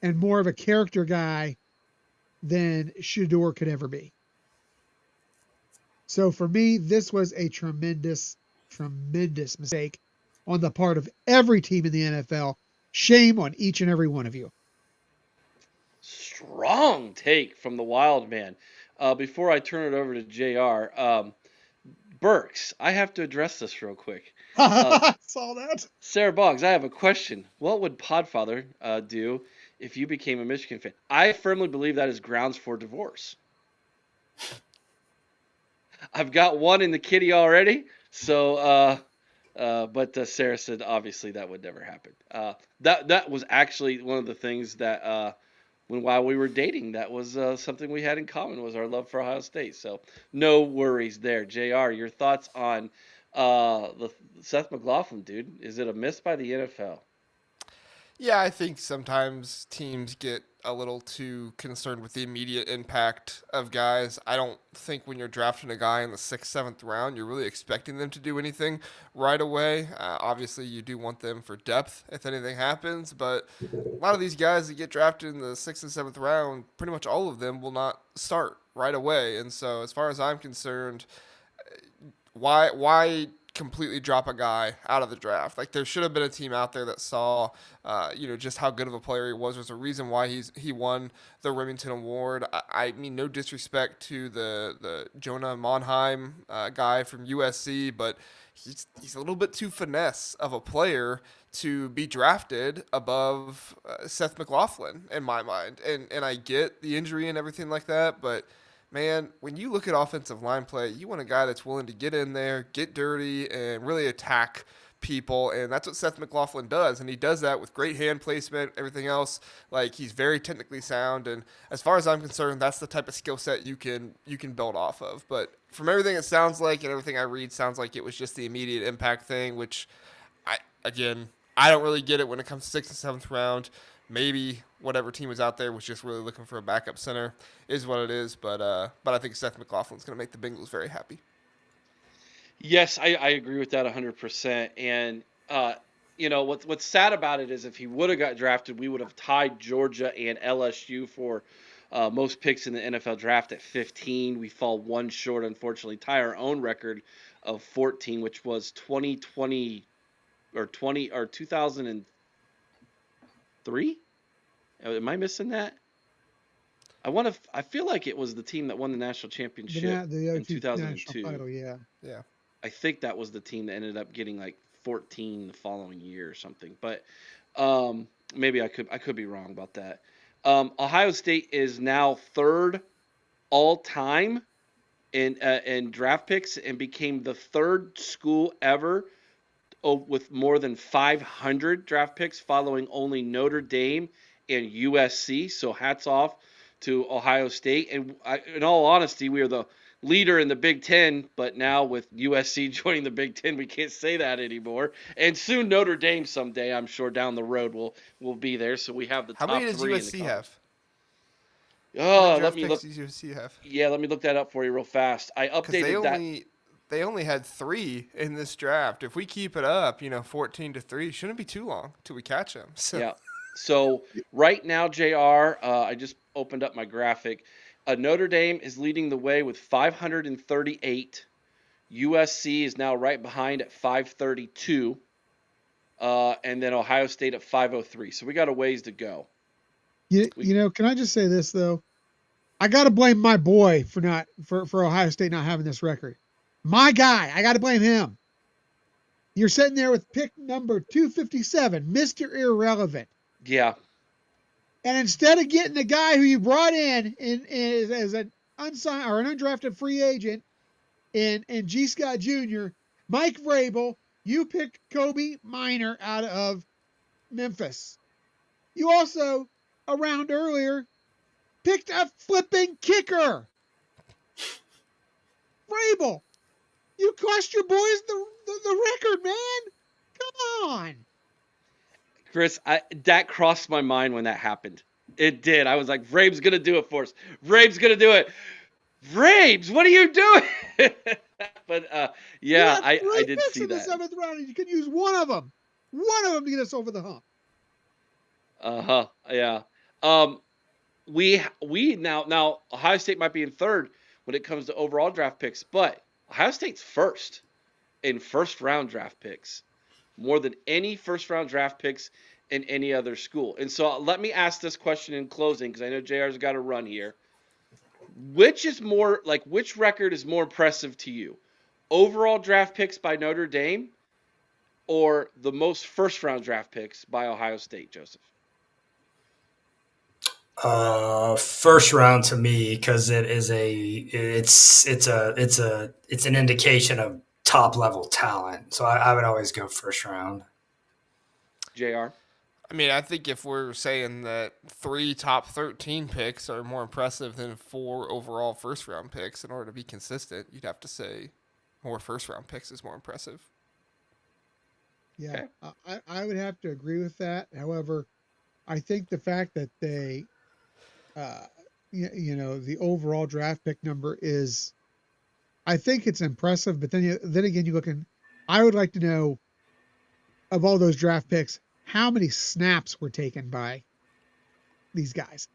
and more of a character guy than Shedeur could ever be. So for me, this was a tremendous, tremendous mistake on the part of every team in the NFL. Shame on each and every one of you. Strong take from the Wild Man. Before I turn it over to JR, Burks, I have to address this real quick. I saw that. Sarah Boggs, I have a question. What would Podfather do if you became a Michigan fan? I firmly believe that is grounds for divorce. I've got one in the kitty already, so but Sarah said obviously that would never happen. That was actually one of the things that while we were dating, that was something we had in common, was our love for Ohio State. So no worries there. JR, your thoughts on the Seth McLaughlin dude? Is it a miss by the NFL? Yeah, I think sometimes teams get a little too concerned with the immediate impact of guys. I don't think when you're drafting a guy in the 6th, 7th round, you're really expecting them to do anything right away. Obviously, you do want them for depth if anything happens, but a lot of these guys that get drafted in the 6th and 7th round, pretty much all of them will not start right away. And so as far as I'm concerned, why completely drop a guy out of the draft? Like, there should have been a team out there that saw, just how good of a player he was. There's a reason why he won the Remington Award. I mean, no disrespect to the Jonah Monheim guy from USC, but he's a little bit too finesse of a player to be drafted above Seth McLaughlin in my mind. And I get the injury and everything like that, but man, when you look at offensive line play, you want a guy that's willing to get in there, get dirty, and really attack people, and that's what Seth McLaughlin does, and he does that with great hand placement, everything else. Like, he's very technically sound, and as far as I'm concerned, that's the type of skill set you can build off of. But from everything it sounds like and everything I read, sounds like it was just the immediate impact thing, which I don't really get it when it comes to 6th and 7th round. maybe whatever team was out there was just really looking for a backup center, is what it is. But I think Seth McLaughlin's going to make the Bengals very happy. Yes, I agree with that 100%. And what's sad about it is if he would have got drafted, we would have tied Georgia and LSU for most picks in the NFL draft at 15. We fall one short, unfortunately, tie our own record of 14, which was 2020 or 2003. Am I missing that? I feel like it was the team that won the national championship in 2002. Title, yeah. I think that was the team that ended up getting like 14 the following year or something. But maybe I could be wrong about that. Ohio State is now third all time in draft picks and became the third school ever with more than 500 draft picks, following only Notre Dame and USC. So hats off to Ohio State. And in all honesty, we are the leader in the Big Ten, but now with USC joining the Big Ten, we can't say that anymore. And soon Notre Dame someday, I'm sure down the road will be there. So we have the top three. How many does USC have? Oh, let me look. Does USC have? Yeah, let me look that up for you real fast. I updated that. They only had 3 in this draft. If we keep it up, 14-3, shouldn't be too long till we catch them. So. Yeah. So right now, JR, I just opened up my graphic. Notre Dame is leading the way with 538. USC is now right behind at 532. And then Ohio State at 503. So we got a ways to go. Can I just say this, though? I got to blame my boy for Ohio State not having this record. My guy, I got to blame him. You're sitting there with pick number 257, Mr. Irrelevant. Yeah. And instead of getting the guy who you brought in as an unsigned or an undrafted free agent in G. Scott Jr., Mike Vrabel, you picked Kobe Minor out of Memphis. You also, a round earlier, picked a flipping kicker. Vrabel, you cost your boys the record, man. Come on. Chris, that crossed my mind when that happened. It did. I was like, Vrabes going to do it for us. Vrabes going to do it. Vrabes, what are you doing? But, I did see in that. The 7th round, and you could use one of them to get us over the hump. Yeah. We now Ohio State might be in third when it comes to overall draft picks, but Ohio State's first in first round draft picks, more than any first round draft picks in any other school. And so let me ask this question in closing, because I know JR's got to run here. Which record is more impressive to you? Overall draft picks by Notre Dame or the most first round draft picks by Ohio State, Joseph? First round to me, because it's an indication of top level talent. So I would always go first round. JR? I mean, I think if we're saying that 3 top 13 picks are more impressive than 4 overall first round picks, in order to be consistent, you'd have to say more first round picks is more impressive. Yeah, okay. I would have to agree with that. However, I think the fact that they, the overall draft pick number is, I think it's impressive. But then again, you look, and I would like to know, of all those draft picks, how many snaps were taken by these guys?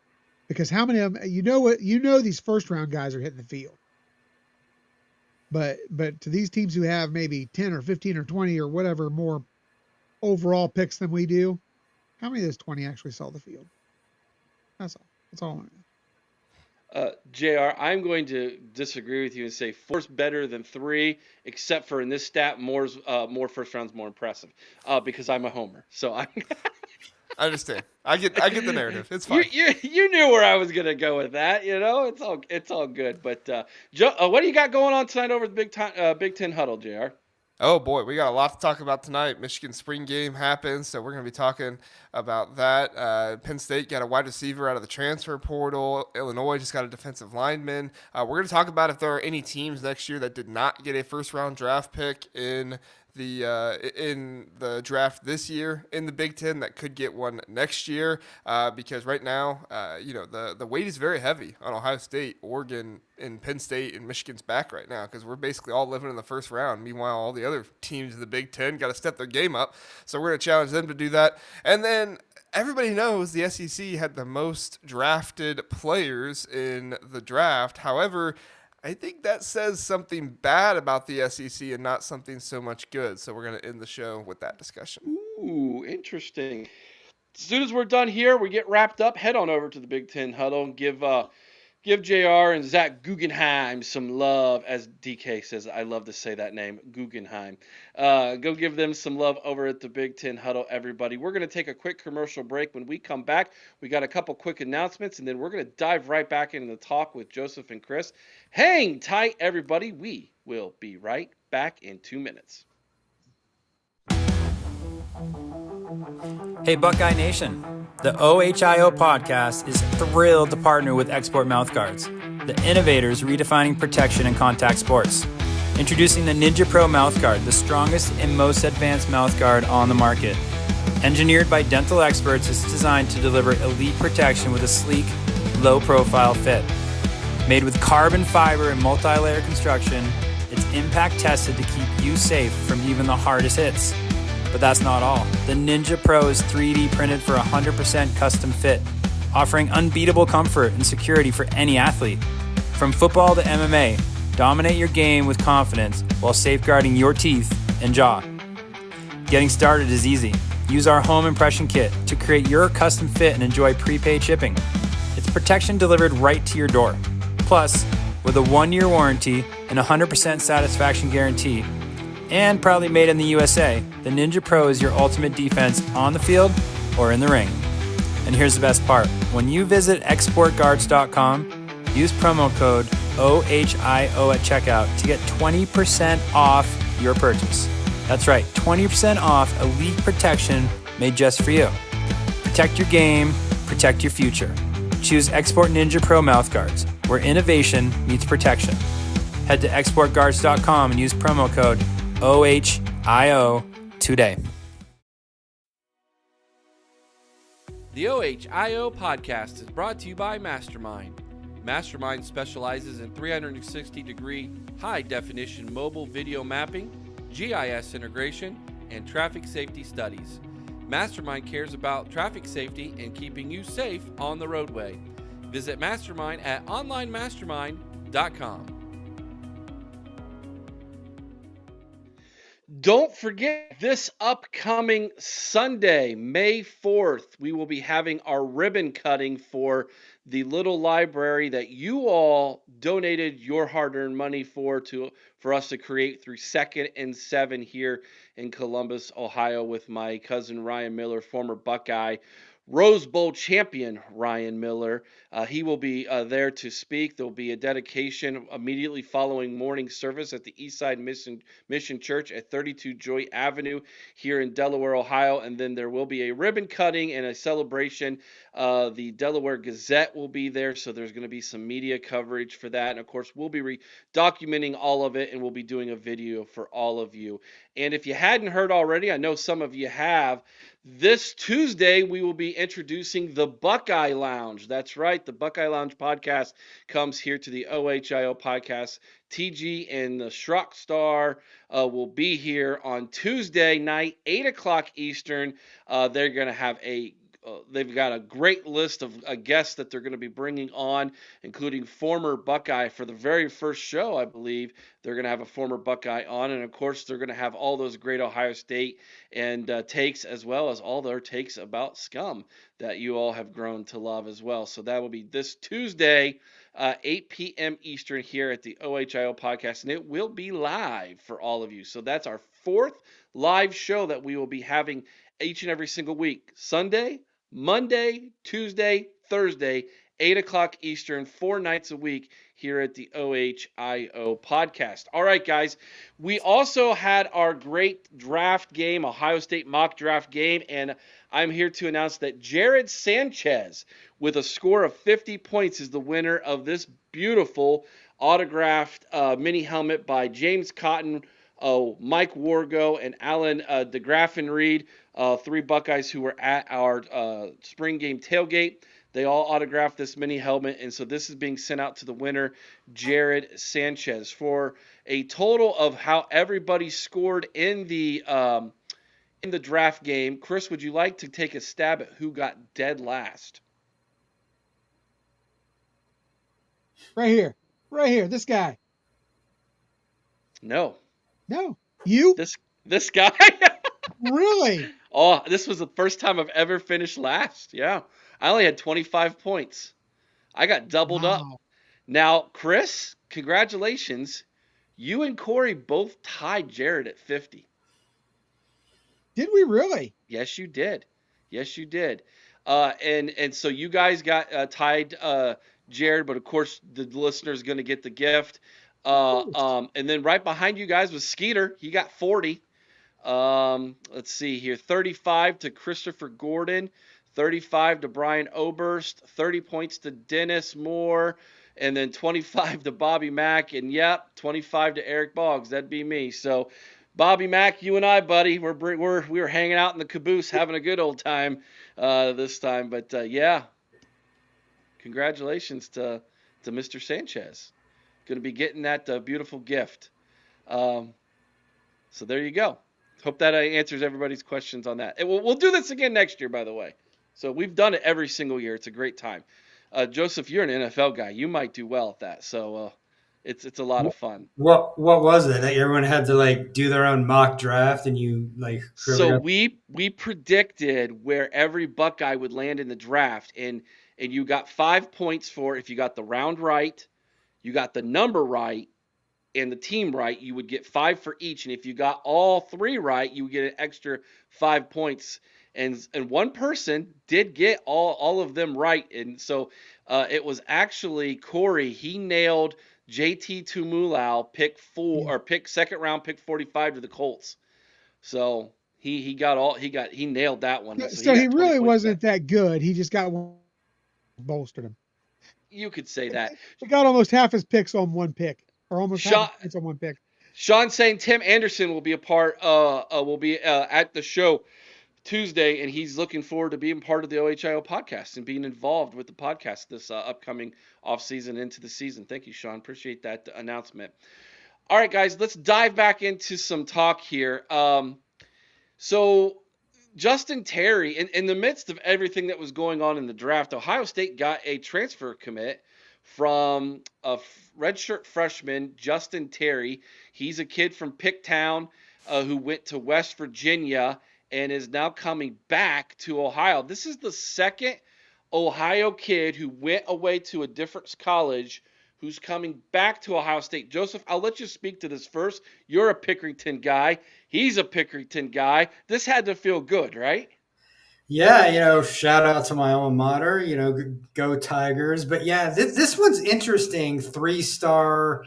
Because how many of them, these first round guys are hitting the field. But to these teams who have maybe 10 or 15 or 20 or whatever more overall picks than we do, how many of those 20 actually saw the field? That's all. That's all I want to know. JR, I'm going to disagree with you and say 4's better than 3, except for in this stat, more first round's more impressive, because I'm a homer. So I understand. I get the narrative. It's fine. You knew where I was gonna go with that. It's all good. But Joe, what do you got going on tonight over the Big Ten huddle, JR? Oh, boy, we got a lot to talk about tonight. Michigan spring game happens, so we're going to be talking about that. Penn State got a wide receiver out of the transfer portal. Illinois just got a defensive lineman. We're going to talk about if there are any teams next year that did not get a first-round draft pick in in the draft this year in the Big Ten that could get one next year, because right now, the weight is very heavy on Ohio State, Oregon, and Penn State, and Michigan's back right now because we're basically all living in the first round. Meanwhile, all the other teams in the Big Ten got to step their game up, so we're going to challenge them to do that. And then everybody knows the SEC had the most drafted players in the draft. However, I think that says something bad about the SEC and not something so much good. So we're going to end the show with that discussion. Ooh, interesting. As soon as we're done here, we get wrapped up, head on over to the Big Ten Huddle and give JR and Zach Guggenheim some love, as DK says. I love to say that name, Guggenheim. Go give them some love over at the Big Ten Huddle, everybody. We're going to take a quick commercial break. When we come back, we got a couple quick announcements, and then we're going to dive right back into the talk with Joseph and Chris. Hang tight, everybody. We will be right back in 2 minutes. Hey, Buckeye Nation. The OHIO podcast is thrilled to partner with Export Mouthguards, the innovators redefining protection in contact sports. Introducing the Ninja Pro Mouthguard, the strongest and most advanced mouthguard on the market. Engineered by dental experts, it's designed to deliver elite protection with a sleek, low-profile fit. Made with carbon fiber and multi-layer construction, it's impact tested to keep you safe from even the hardest hits. But that's not all. The Ninja Pro is 3D printed for 100% custom fit, offering unbeatable comfort and security for any athlete. From football to MMA, dominate your game with confidence while safeguarding your teeth and jaw. Getting started is easy. Use our home impression kit to create your custom fit and enjoy prepaid shipping. It's protection delivered right to your door. Plus, with a 1-year warranty and 100% satisfaction guarantee, and proudly made in the USA, the Ninja Pro is your ultimate defense on the field or in the ring. And here's the best part. When you visit exportguards.com, use promo code OHIO at checkout to get 20% off your purchase. That's right, 20% off elite protection made just for you. Protect your game, protect your future. Choose Export Ninja Pro Mouthguards, where innovation meets protection. Head to exportguards.com and use promo code OHIO today. The OHIO podcast is brought to you by Mastermind. Mastermind specializes in 360-degree high-definition mobile video mapping, GIS integration, and traffic safety studies. Mastermind cares about traffic safety and keeping you safe on the roadway. Visit Mastermind at onlinemastermind.com. Don't forget, this upcoming Sunday, May 4th, we will be having our ribbon cutting for the little library that you all donated your hard-earned money for us to create through 2nd and 7 here in Columbus, Ohio, with my cousin Ryan Miller, former Buckeye Rose Bowl champion Ryan Miller. He will be there to speak. There will be a dedication immediately following morning service at the Eastside Mission Church at 32 Joy Avenue here in Delaware, Ohio. And then there will be a ribbon cutting and a celebration. The Delaware Gazette will be there, so there's going to be some media coverage for that. And, of course, we'll be documenting all of it, and we'll be doing a video for all of you. And if you hadn't heard already, I know some of you have, this Tuesday, we will be introducing the Buckeye Lounge. That's right. The Buckeye Lounge podcast comes here to the OHIO podcast. TG and the Schrock Star will be here on Tuesday night, 8 o'clock Eastern. They're going to have they've got a great list of guests that they're going to be bringing on, including former Buckeye for the very first show, I believe. They're going to have a former Buckeye on, and of course, they're going to have all those great Ohio State and takes, as well as all their takes about scum that you all have grown to love as well. So that will be this Tuesday, 8 p.m. Eastern here at the OHIO podcast, and it will be live for all of you. So that's our 4th live show that we will be having each and every single week. Sunday, Monday, Tuesday, Thursday, 8 o'clock Eastern, 4 nights a week here at the OHIO podcast. All right, guys, we also had our great draft game, Ohio State mock draft game, and I'm here to announce that Jared Sanchez, with a score of 50 points, is the winner of this beautiful autographed mini helmet by James Cotton, Mike Wargo and Alan DeGraffenried, 3 Buckeyes who were at our spring game tailgate. They all autographed this mini helmet, and so this is being sent out to the winner, Jared Sanchez, for a total of how everybody scored in the draft game. Chris, would you like to take a stab at who got dead last? Right here, this guy. No. You? This guy? Really? Oh, this was the first time I've ever finished last. Yeah. I only had 25 points. I got doubled up. Now, Chris, congratulations. You and Corey both tied Jared at 50. Did we really? Yes, you did. And so you guys got tied, Jared, but of course the listener's going to get the gift. And then right behind you guys was Skeeter. He got 40. Let's see here. 35 to Christopher Gordon, 35 to Brian Oberst, 30 points to Dennis Moore, and then 25 to Bobby Mack, and 25 to Eric Boggs. That'd be me. So, Bobby Mack, you and I, buddy, we were hanging out in the caboose, having a good old time this time. But congratulations to Mr. Sanchez. Going to be getting that beautiful gift. So there you go. Hope that answers everybody's questions on that. And we'll do this again next year, by the way. So we've done it every single year. It's a great time. Joseph, you're an NFL guy. You might do well at that. So it's a lot of fun. What was it? Like everyone had to do their own mock draft, and you So we predicted where every Buckeye would land in the draft, and you got 5 points for if you got the round right, you got the number right, and the team right. You would get 5 for each, and if you got all 3 right, you would get an extra 5 points. And one person did get all of them right, and so it was actually Corey. He nailed JT Tumulau pick second round, pick 45 to the Colts. So he nailed that one. So he really wasn't that good. He just got bolstered him. You could say that. He got almost half his picks on one pick, or almost half his picks on one pick. Sean saying Tim Anderson will be at the show Tuesday, and he's looking forward to being part of the OHIO podcast and being involved with the podcast this upcoming offseason into the season. Thank you, Sean. Appreciate that announcement. All right, guys, let's dive back into some talk here. So Justin Terry, in the midst of everything that was going on in the draft, Ohio State got a transfer commit from a redshirt freshman, Justin Terry. He's a kid from Picktown who went to West Virginia and is now coming back to Ohio. This is the second Ohio kid who went away to a different college who's coming back to Ohio State. Joseph, I'll let you speak to this first. You're a Pickerington guy. He's a Pickerington guy. This had to feel good, right? Yeah, shout out to my alma mater, go Tigers. But yeah, this one's interesting. 3-star,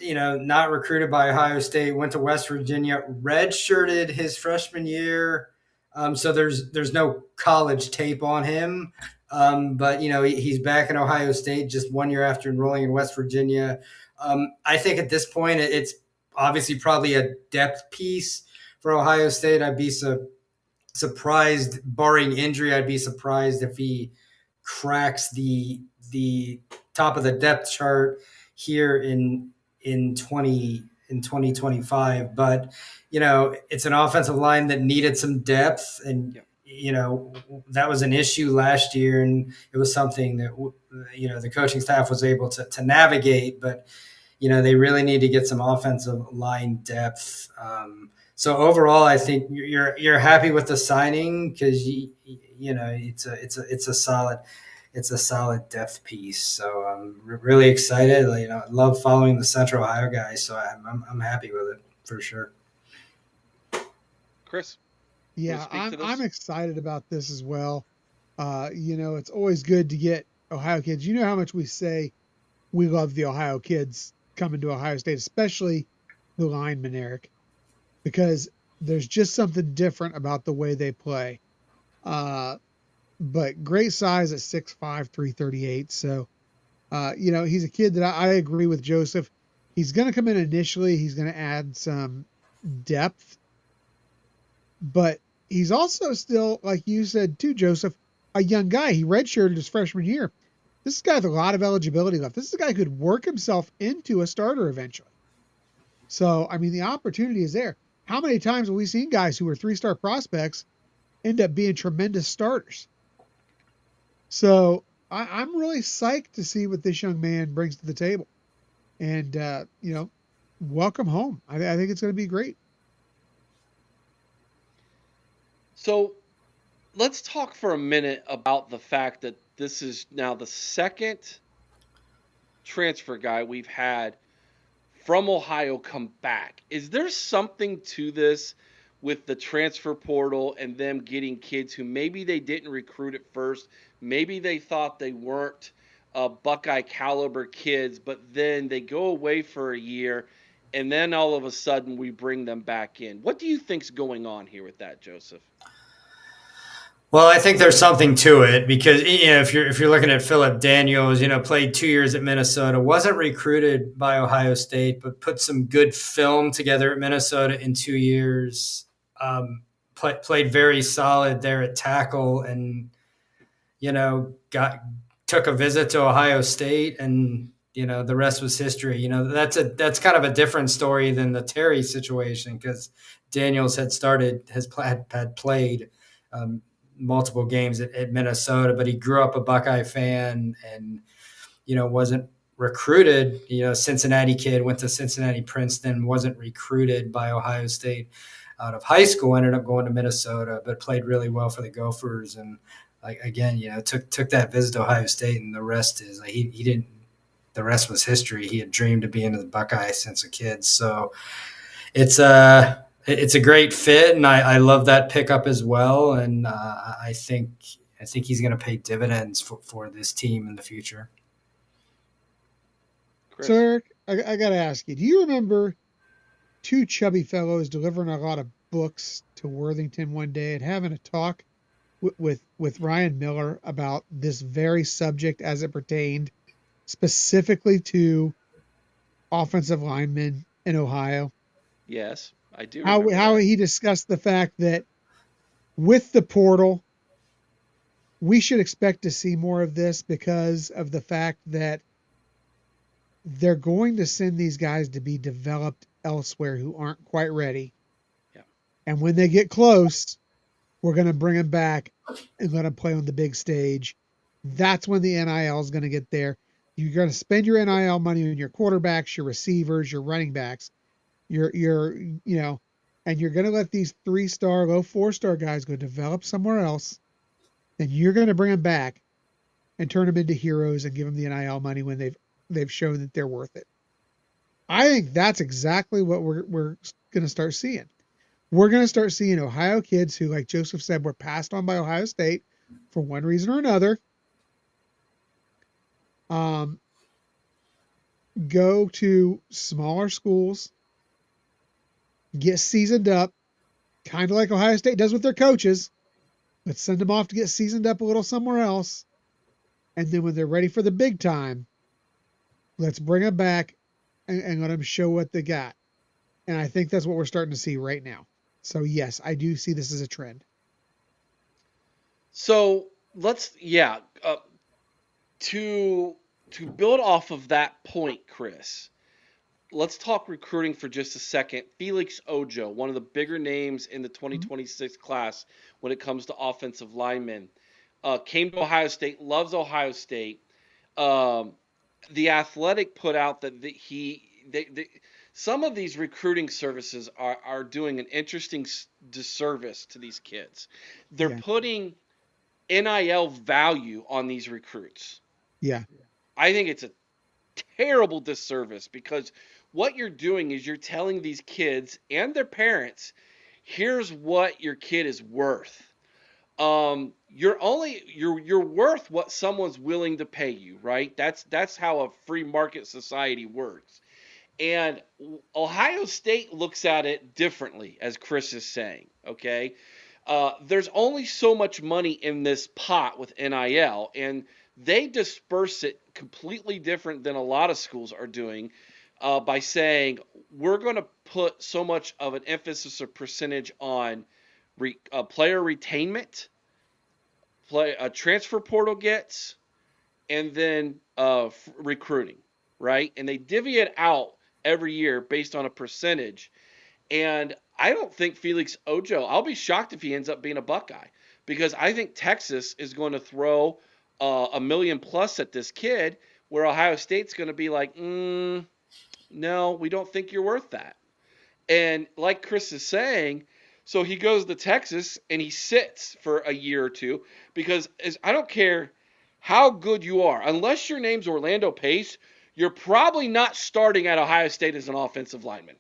not recruited by Ohio State, went to West Virginia, redshirted his freshman year. So there's no college tape on him. But he's back in Ohio State just 1 year after enrolling in West Virginia. I think at this point it's obviously probably a depth piece for Ohio State. I'd be surprised, barring injury, I'd be surprised if he cracks the top of the depth chart here in 2025. But it's an offensive line that needed some depth, and that was an issue last year, and it was something that the coaching staff was able to navigate. But they really need to get some offensive line depth. So overall, I think you're happy with the signing because it's a solid depth piece. So I'm really excited. I love following the Central Ohio guys, so I'm happy with it for sure. Chris? Yeah, I'm excited about this as well. It's always good to get Ohio kids. You know how much we say we love the Ohio kids coming to Ohio State, especially the linemen, Eric, because there's just something different about the way they play. But great size at 6'5", 338. So, he's a kid that I agree with Joseph. He's going to come in initially. He's going to add some depth, but he's also still, like you said too, Joseph, a young guy. He redshirted his freshman year. This is a guy with a lot of eligibility left. This is a guy who could work himself into a starter eventually. So, I mean, the opportunity is there. How many times have we seen guys who were 3-star prospects end up being tremendous starters? So I'm really psyched to see what this young man brings to the table. And, welcome home. I think it's going to be great. So let's talk for a minute about the fact that this is now the second transfer guy we've had from Ohio come back. Is there something to this with the transfer portal and them getting kids who maybe they didn't recruit at first, maybe they thought they weren't Buckeye caliber kids, but then they go away for a year and then all of a sudden we bring them back in? What do you think's going on here with that, Joseph? Well, I think there's something to it because if you're looking at Philip Daniels, played 2 years at Minnesota, wasn't recruited by Ohio State, but put some good film together at Minnesota in 2 years. Played very solid there at tackle, and took a visit to Ohio State, and the rest was history. That's kind of a different story than the Terry situation because Daniels had played multiple games at Minnesota, but he grew up a Buckeye fan and, wasn't recruited, Cincinnati kid, went to Cincinnati, Princeton, wasn't recruited by Ohio State out of high school, ended up going to Minnesota, but played really well for the Gophers. And took that visit to Ohio State, and the rest is the rest was history. He had dreamed of being in the Buckeye since a kid. So it's a great fit, and I love that pickup as well. And I think he's going to pay dividends for this team in the future. Chris. So Eric, I got to ask you: do you remember two chubby fellows delivering a lot of books to Worthington one day and having a talk with Ryan Miller about this very subject as it pertained specifically to offensive linemen in Ohio? Yes. I do. How he discussed the fact that with the portal, we should expect to see more of this because of the fact that they're going to send these guys to be developed elsewhere who aren't quite ready. Yeah. And when they get close, we're going to bring them back and let them play on the big stage. That's when the NIL is going to get there. You're going to spend your NIL money on your quarterbacks, your receivers, your running backs. And you're going to let these 3-star, low 4-star guys go develop somewhere else. Then you're going to bring them back and turn them into heroes and give them the NIL money when they've shown that they're worth it. I think that's exactly what we're going to start seeing. We're going to start seeing Ohio kids who, like Joseph said, were passed on by Ohio State for one reason or another. Go to smaller schools, get seasoned up, kind of like Ohio State does with their coaches. Let's send them off to get seasoned up a little somewhere else. And then when they're ready for the big time, let's bring them back and let them show what they got. And I think that's what we're starting to see right now. So, yes, I do see this as a trend. So to build off of that point, Chris, let's talk recruiting for just a second. Felix Ojo, one of the bigger names in the 2026 class when it comes to offensive linemen, came to Ohio State, loves Ohio State. The Athletic put out that some of these recruiting services are doing an interesting disservice to these kids. They're putting NIL value on these recruits. Yeah. I think it's a terrible disservice because what you're doing is you're telling these kids and their parents, here's what your kid is worth. You're worth what someone's willing to pay you, right? That's how a free market society works. And Ohio State looks at it differently, as Chris is saying, okay? There's only so much money in this pot with NIL, and they disperse it completely different than a lot of schools are doing by saying, we're going to put so much of an emphasis or percentage on player retainment, transfer portal gets, and then recruiting, right? And they divvy it out every year based on a percentage. And I don't think Felix Ojo, I'll be shocked if he ends up being a Buckeye, because I think Texas is going to throw $1 million plus at this kid, where Ohio State's going to be like, no, we don't think you're worth that. And like Chris is saying, so he goes to Texas and he sits for a year or two, because I don't care how good you are, unless your name's Orlando Pace, you're probably not starting at Ohio State as an offensive lineman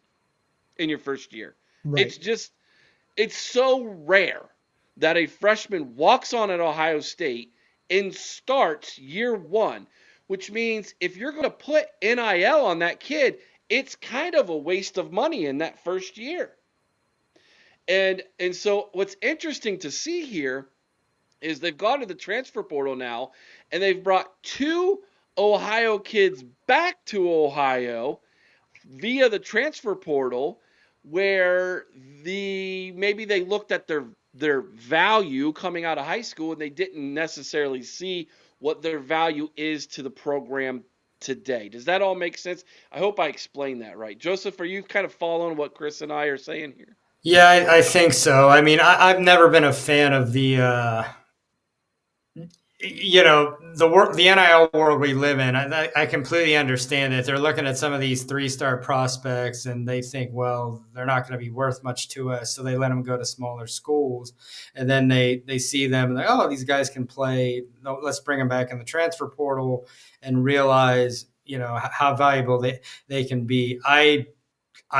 in your first year. Right. It's so rare that a freshman walks on at Ohio State and starts year one, which means if you're going to put NIL on that kid, it's kind of a waste of money in that first year. And so what's interesting to see here is they've gone to the transfer portal now, and they've brought 2 Ohio kids back to Ohio via the transfer portal, where maybe they looked at their value coming out of high school and they didn't necessarily see what their value is to the program today. Does that all make sense? I hope I explained that right. Joseph, are you kind of following what Chris and I are saying here? Yeah, I think so. I mean, I've never been a fan of the the NIL world we live in. I completely understand that they're looking at some of these 3-star prospects and they think, well, they're not going to be worth much to us, so they let them go to smaller schools, and then they see them and like, oh, these guys can play. No, let's bring them back in the transfer portal and realize, how valuable they can be. I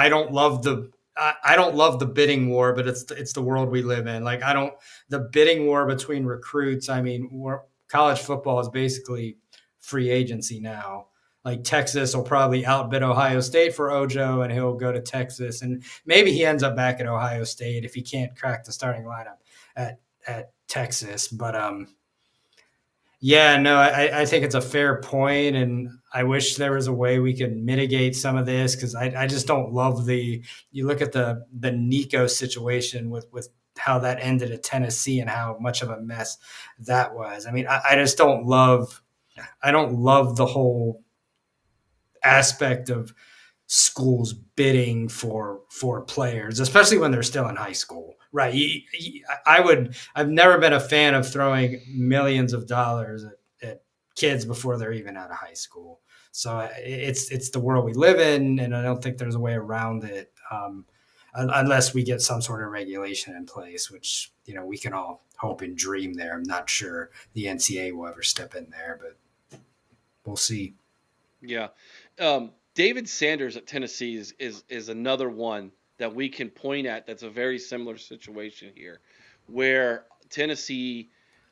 don't love the bidding war, but it's the world we live in. Like, the bidding war between recruits. I mean, college football is basically free agency now. Like, Texas will probably outbid Ohio State for Ojo, and he'll go to Texas, and maybe he ends up back at Ohio State if he can't crack the starting lineup at Texas. But yeah, no, I think it's a fair point, and I wish there was a way we could mitigate some of this, because I just don't love you look at the Nico situation with how that ended at Tennessee and how much of a mess that was. I mean, I just don't love the whole aspect of schools bidding for players, especially when they're still in high school. Right. I've never been a fan of throwing millions of dollars at kids before they're even out of high school. So it's the world we live in, and I don't think there's a way around it, unless we get some sort of regulation in place, which, we can all hope and dream there. I'm not sure the NCAA will ever step in there, but we'll see. Yeah. David Sanders at Tennessee is another one that we can point at that's a very similar situation here, where Tennessee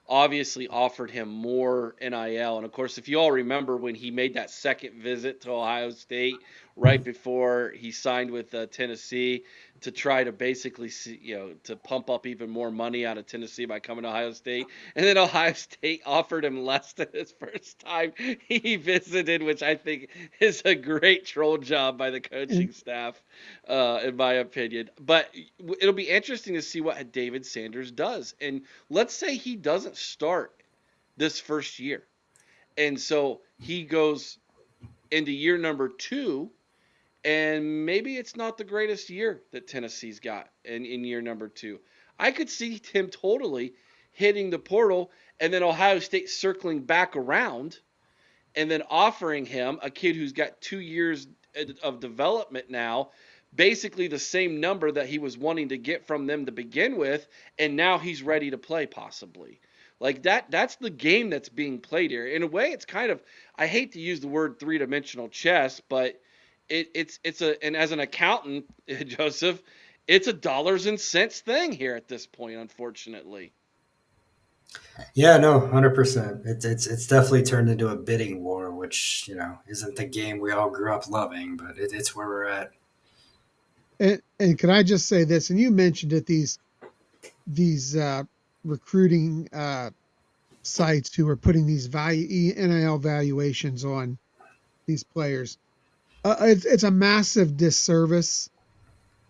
obviously offered him more NIL. And, of course, if you all remember when he made that second visit to Ohio State right before he signed with Tennessee to try to basically, to pump up even more money out of Tennessee by coming to Ohio State. And then Ohio State offered him less than his first time he visited, which I think is a great troll job by the coaching staff, in my opinion. But it'll be interesting to see what David Sanders does. And let's say he doesn't start this first year. And so he goes into year number 2, and maybe it's not the greatest year that Tennessee's got in year number 2. I could see him totally hitting the portal and then Ohio State circling back around and then offering him, a kid who's got 2 years of development now, basically the same number that he was wanting to get from them to begin with, and now he's ready to play possibly. Like that's the game that's being played here. In a way, it's kind of, I hate to use the word 3-dimensional chess, but and as an accountant, Joseph, it's a dollars and cents thing here at this point, unfortunately. Yeah, no, 100%. It's definitely turned into a bidding war, which, isn't the game we all grew up loving, but it's where we're at. And can I just say this? And you mentioned it, these recruiting sites who are putting these NIL valuations on these players. It's a massive disservice.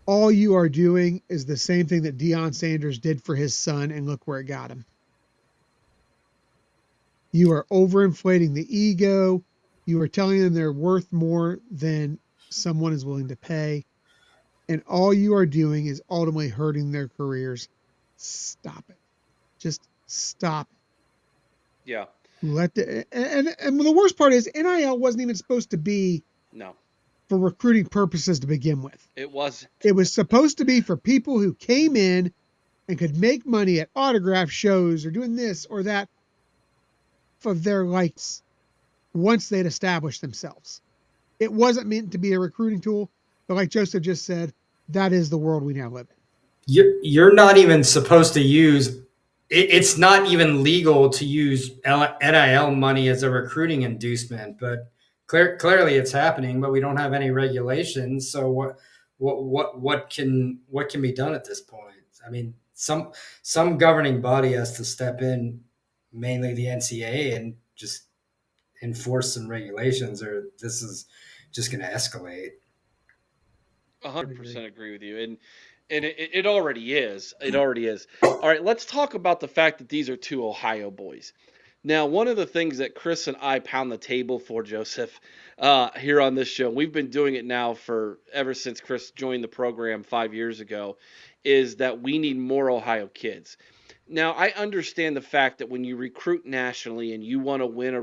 All you are doing is the same thing that Deion Sanders did for his son, and look where it got him. You are overinflating the ego. You are telling them they're worth more than someone is willing to pay. And all you are doing is ultimately hurting their careers. Stop it. Just stop it. Yeah. And the worst part is NIL wasn't even supposed to be for recruiting purposes to begin with. It wasn't. It was supposed to be for people who came in and could make money at autograph shows or doing this or that for their likes once they'd established themselves. It wasn't meant to be a recruiting tool, but like Joseph just said, that is the world we now live in. You're not even supposed to use it's not even legal to use NIL money as a recruiting inducement, but clearly it's happening, but we don't have any regulations. So what can be done at this point? I mean, some governing body has to step in, mainly the NCAA, and just enforce some regulations, or this is just going to escalate. 100% agree with you. And it already is. It already is. All right, let's talk about the fact that these are two Ohio boys. Now, one of the things that Chris and I pound the table for, Joseph, here on this show, we've been doing it now for ever since Chris joined the program 5 years ago, is that we need more Ohio kids. Now, I understand the fact that when you recruit nationally and you want to win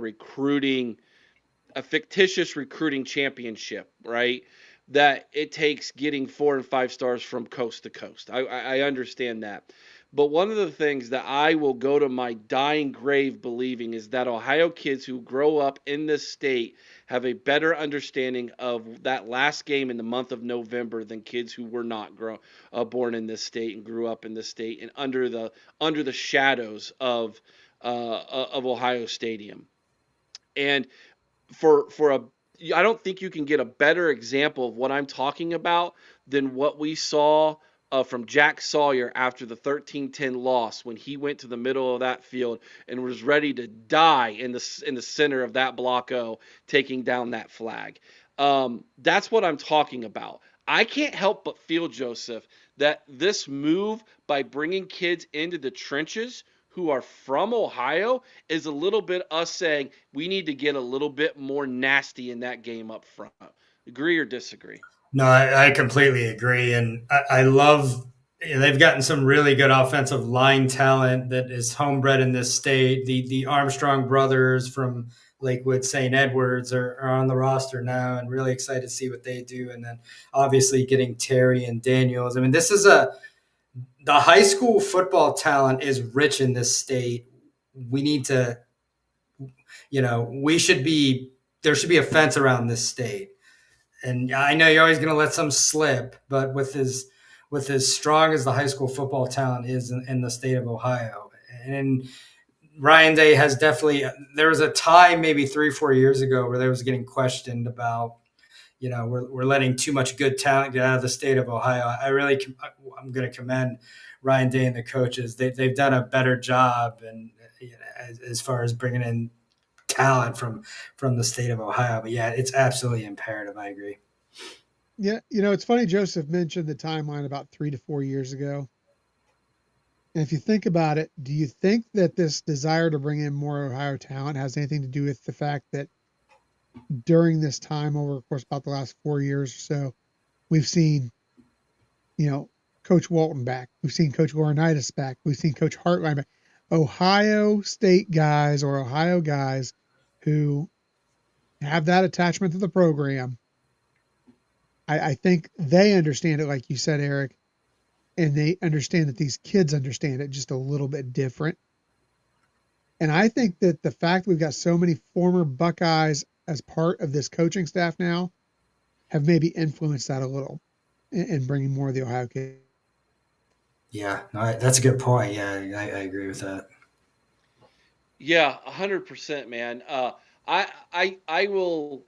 a fictitious recruiting championship, right? That it takes getting 4 and 5 stars from coast to coast. I understand that. But one of the things that I will go to my dying grave believing is that Ohio kids who grow up in this state have a better understanding of that last game in the month of November than kids who were not born in this state and grew up in this state and under the shadows of Ohio Stadium. And I don't think you can get a better example of what I'm talking about than what we saw from Jack Sawyer after the 13-10 loss when he went to the middle of that field and was ready to die in the center of that block O, taking down that flag. That's what I'm talking about. I can't help but feel, Joseph, that this move by bringing kids into the trenches who are from Ohio is a little bit us saying we need to get a little bit more nasty in that game up front. Agree or disagree? No, I completely agree. And I love they've gotten some really good offensive line talent that is homebred in this state. The Armstrong brothers from Lakewood St. Edwards are on the roster now, and really excited to see what they do. And then obviously getting Terry and Daniels. I mean, the high school football talent is rich in this state. We need to, there should be a fence around this state. And I know you're always going to let some slip, but with as strong as the high school football talent is in the state of Ohio, and Ryan Day has definitely, there was a time maybe 3-4 years ago where there was getting questioned about, we're letting too much good talent get out of the state of Ohio. I'm going to commend Ryan Day and the coaches. They've done a better job, and as far as bringing in talent from the state of Ohio. But yeah, it's absolutely imperative. I agree. Yeah, it's funny. Joseph mentioned the timeline about 3 to 4 years ago. And if you think about it, do you think that this desire to bring in more Ohio talent has anything to do with the fact that during this time, over, of course, about the last 4 years or so, we've seen, Coach Walton back. We've seen Coach Laurinaitis back. We've seen Coach Hartline back. Ohio State guys or Ohio guys who have that attachment to the program. I think they understand it, like you said, Eric, and they understand that these kids understand it just a little bit different. And I think that the fact we've got so many former Buckeyes as part of this coaching staff now have maybe influenced that a little in bringing more of the Ohio kids. Yeah, no, that's a good point. Yeah, I agree with that. Yeah, 100%, man. I will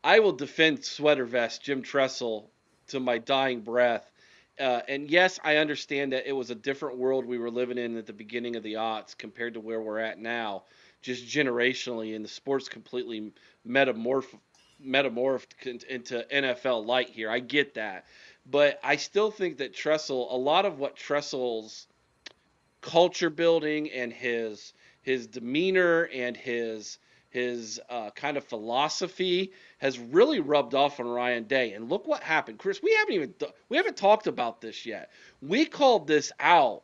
I will defend Sweater Vest Jim Tressel to my dying breath. And yes, I understand that it was a different world we were living in at the beginning of the aughts compared to where we're at now, just generationally, and the sport's completely metamorphed into NFL light here. I get that. But I still think that Tressel, a lot of what Tressel's culture building and his demeanor and his kind of philosophy has really rubbed off on Ryan Day. And look what happened, Chris. We haven't talked about this yet. We called this out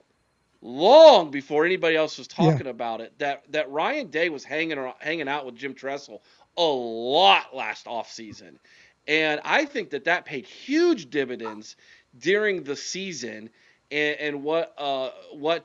long before anybody else was talking about it. That Ryan Day was hanging out with Jim Tressel a lot last offseason. And I think that paid huge dividends during the season, and what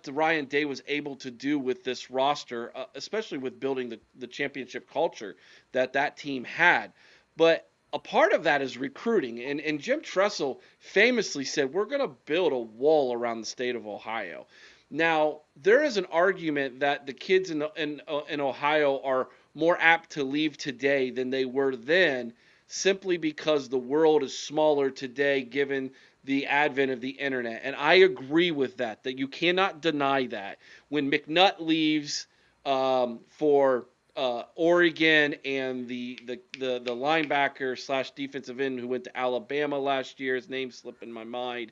Ryan Day was able to do with this roster, especially with building the championship culture that team had. But a part of that is recruiting, and Jim Tressel famously said, we're going to build a wall around the state of Ohio. Now, there is an argument that the kids in Ohio are more apt to leave today than they were then, simply because the world is smaller today given the advent of the internet. And I agree with that you cannot deny that. When McNutt leaves for Oregon, and the linebacker / defensive end who went to Alabama last year, his name slipped in my mind,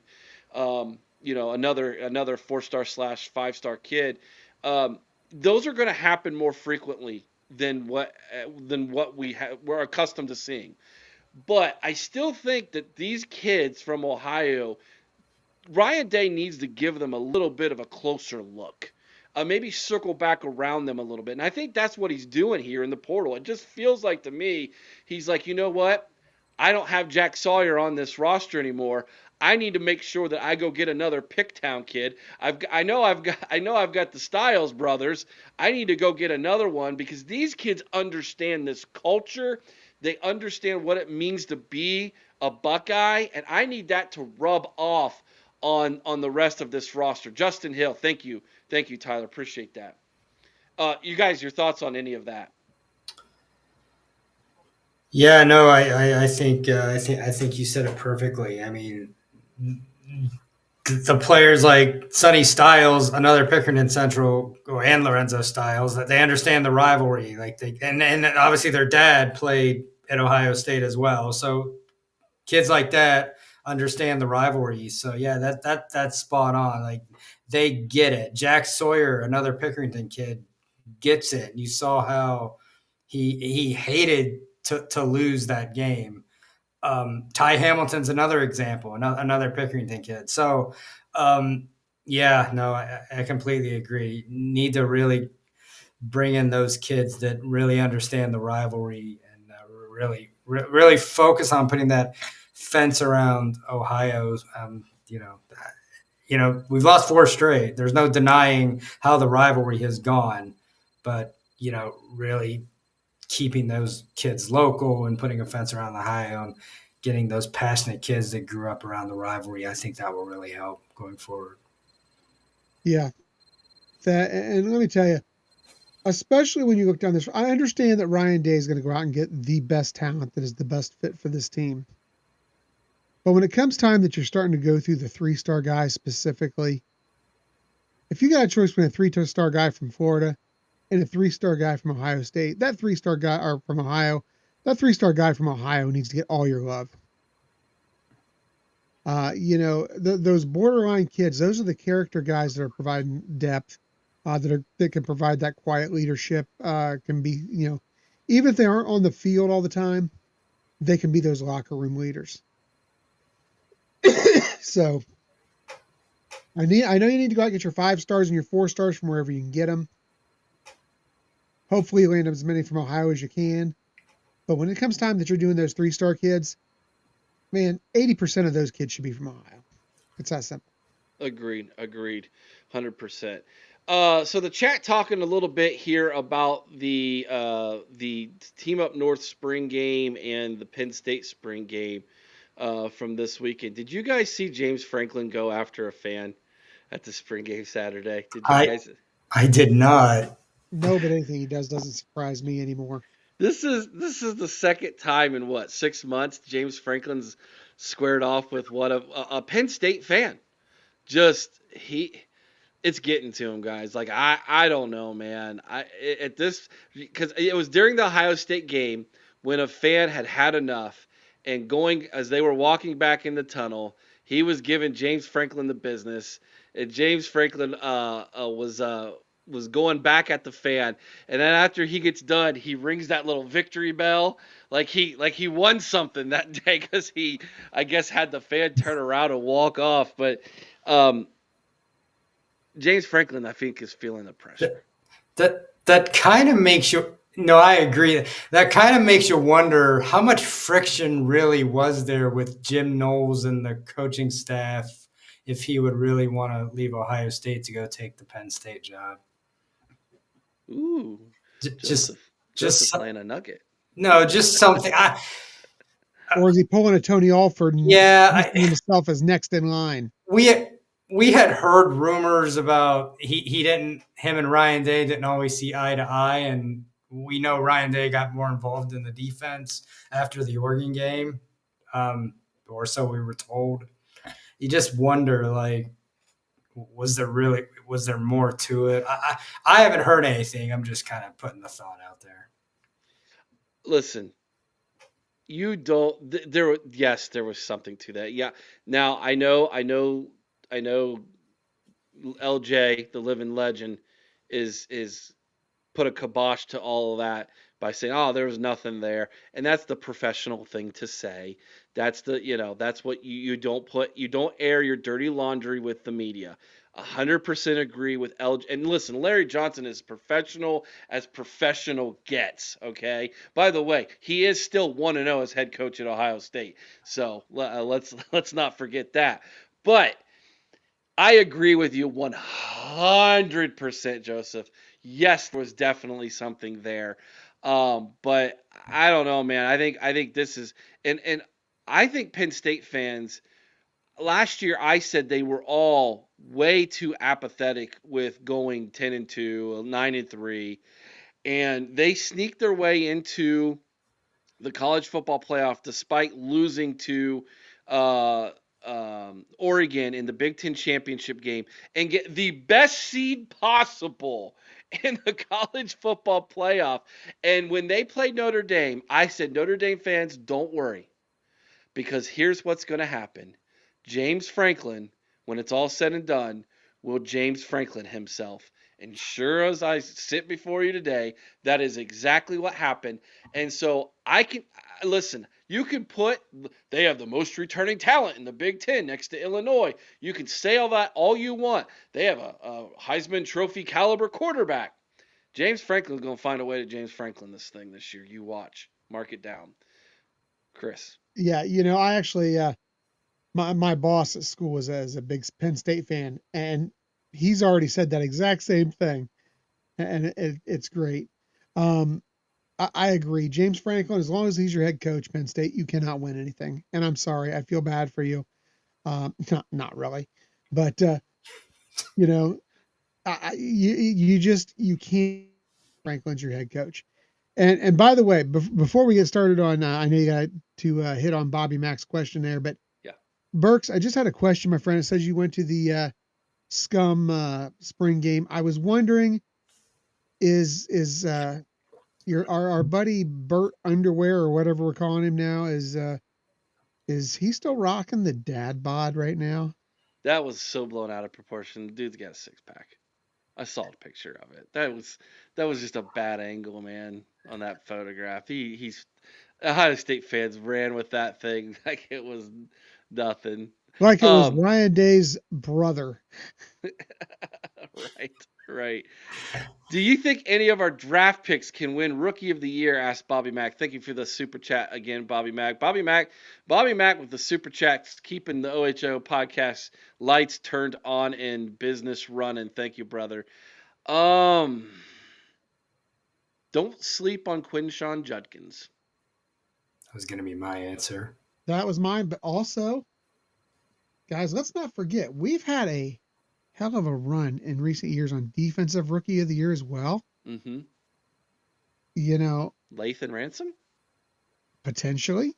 another 4-star / 5-star kid, those are going to happen more frequently than what we're accustomed to seeing. But I still think that these kids from Ohio, Ryan Day needs to give them a little bit of a closer look. Maybe circle back around them a little bit. And I think that's what he's doing here in the portal. It just feels like to me, he's like, you know what? I don't have Jack Sawyer on this roster anymore. I need to make sure that I go get another Picktown kid. I know I've got the Styles brothers. I need to go get another one, because these kids understand this culture. They understand what it means to be a Buckeye, and I need that to rub off on the rest of this roster. Justin Hill, thank you, Tyler, appreciate that. You guys, your thoughts on any of that? Yeah, no, I think you said it perfectly. I mean, the players like Sonny Styles, another Pickerton Central, and Lorenzo Styles, that they understand the rivalry. And obviously their dad played at Ohio State as well. So kids like that understand the rivalry. So yeah, that's spot on. Like, they get it. Jack Sawyer, another Pickerington kid, gets it. You saw how he hated to lose that game. Ty Hamilton's another example, another Pickerington kid. So I completely agree. Need to really bring in those kids that really understand the rivalry, and really focus on putting that fence around Ohio's. We've lost 4 straight. There's no denying how the rivalry has gone, but really keeping those kids local and putting a fence around Ohio and getting those passionate kids that grew up around the rivalry, I think that will really help going forward. Yeah. And let me tell you, especially when you look down this, I understand that Ryan Day is going to go out and get the best talent that is the best fit for this team. But when it comes time that you're starting to go through the 3-star guys specifically, if you got a choice between a 3-star guy from Florida and a 3-star guy from Ohio State, that 3-star guy from Ohio needs to get all your love. Those borderline kids, those are the character guys that are providing depth, that can provide that quiet leadership, can be, even if they aren't on the field all the time, they can be those locker room leaders. So I know you need to go out and get your 5 stars and your 4 stars from wherever you can get them. Hopefully you land as many from Ohio as you can. But when it comes time that you're doing those 3-star kids, man, 80% of those kids should be from Ohio. It's that simple. Agreed. 100%. So the chat talking a little bit here about the Team Up North spring game and the Penn State spring game from this weekend. Did you guys see James Franklin go after a fan at the spring game Saturday? I did not. No, but anything he does doesn't surprise me anymore. This is the second time in 6 months James Franklin's squared off with a Penn State fan. It's getting to him, guys. Like, I don't know, man. Because it was during the Ohio State game when a fan had had enough and going as they were walking back in the tunnel, he was giving James Franklin the business, and James Franklin was going back at the fan, and then after he gets done, he rings that little victory bell, like he won something that day because he, I guess, had the fan turn around and walk off. But James Franklin, I think, is feeling the pressure. That kind of makes you. No, I agree. That kind of makes you wonder how much friction really was there with Jim Knowles and the coaching staff if he would really want to leave Ohio State to go take the Penn State job. Ooh, just laying a nugget. No, just something. Or is he pulling a Tony Alford and himself as next in line? We had heard rumors about him and Ryan Day didn't always see eye to eye, and we know Ryan Day got more involved in the defense after the Oregon game, or so we were told. You just wonder, like, was there more to it? I haven't heard anything. I'm just kind of putting the thought out there. Listen, you don't. Yes, there was something to that. Yeah. Now I know. LJ, the living legend, is put a kibosh to all of that by saying, "Oh, there was nothing there," and that's the professional thing to say. That's that's what you don't put. You don't air your dirty laundry with the media. 100% agree with LJ. And listen, Larry Johnson is professional as professional gets. Okay. By the way, he is still 1-0 as head coach at Ohio State. So let's not forget that. But I agree with you 100%, Joseph. Yes, there was definitely something there. But I don't know, man. I think this is and I think Penn State fans last year I said they were all way too apathetic with going 10-2, 9-3, and they sneaked their way into the college football playoff despite losing to Oregon in the Big Ten championship game and get the best seed possible in the college football playoff. And when they played Notre Dame, I said, Notre Dame fans, don't worry, because here's what's going to happen. James Franklin, when it's all said and done, will James Franklin himself. And sure as I sit before you today, that is exactly what happened. And so I can listen. You can they have the most returning talent in the Big Ten next to Illinois. You can say all that all you want. They have a Heisman Trophy caliber quarterback. James Franklin's going to find a way to James Franklin this thing this year. You watch. Mark it down. Chris. Yeah, I actually, my boss at school is a big Penn State fan, and he's already said that exact same thing, and it's great. I agree. James Franklin, as long as he's your head coach, Penn State, you cannot win anything. And I'm sorry, I feel bad for you. Not really, but you can't. Franklin's your head coach. And by the way, before we get started on, I know you got to hit on Bobby Mack's question there, but yeah, Burks, I just had a question, my friend. It says you went to the Scum spring game. I was wondering, is our buddy Bert Underwear or whatever we're calling him now, is he still rocking the dad bod right now? That was so blown out of proportion. The dude's got a 6-pack. I saw a picture of it. That was just a bad angle, man, on that photograph. He's Ohio State fans ran with that thing like it was nothing. Like it was Ryan Day's brother. Right. Do you think any of our draft picks can win Rookie of the Year? Asked Bobby Mack. Thank you for the super chat again, Bobby Mack. Bobby Mack with the super chats, keeping the OHO podcast lights turned on and business running. Thank you, brother. Don't sleep on Quinshon Judkins. That was going to be my answer. That was mine, but also, guys, let's not forget, we've had a hell of a run in recent years on Defensive Rookie of the Year as well. Mm-hmm. Lathan Ransom? Potentially.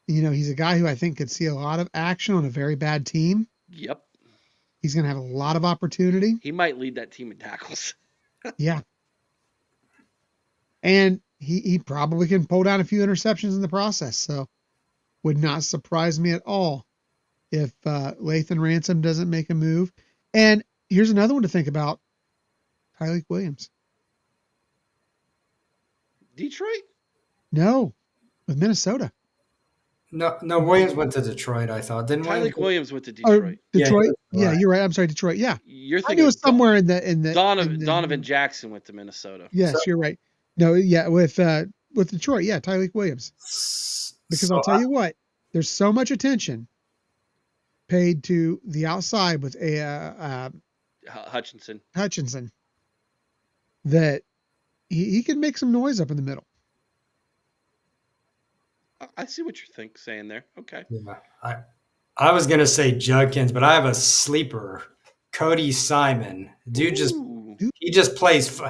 He's a guy who I think could see a lot of action on a very bad team. Yep. He's going to have a lot of opportunity. He might lead that team in tackles. Yeah. And he probably can pull down a few interceptions in the process. So would not surprise me at all if Lathan Ransom doesn't make a move. And here's another one to think about. Tyreek Williams. Detroit? No, with Minnesota. No, Williams went to Detroit, I thought. Didn't Tyreek Williams went to Detroit. Detroit? Yeah, you're right. I'm sorry, Detroit. Yeah. You're I thinking knew it was somewhere in the Donovan Jackson went to Minnesota. Yes, you're right. No, yeah, with Detroit, yeah, Tyreek Williams. Because I'll tell you what, there's so much attention paid to the outside with Hutchinson that he can make some noise up in the middle. I see what you're saying there. Okay. Yeah, I was gonna say Judkins, but I have a sleeper, Cody Simon. He just plays.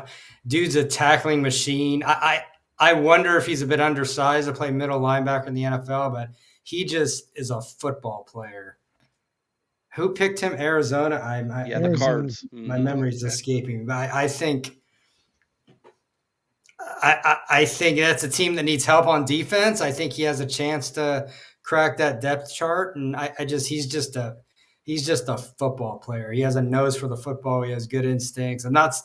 Dude's a tackling machine. I wonder if he's a bit undersized to play middle linebacker in the NFL, but he just is a football player. Who picked him? Arizona. The Cards. My memory's escaping me, but I think. I think that's a team that needs help on defense. I think he has a chance to crack that depth chart, and he's just a football player. He has a nose for the football. He has good instincts. I'm not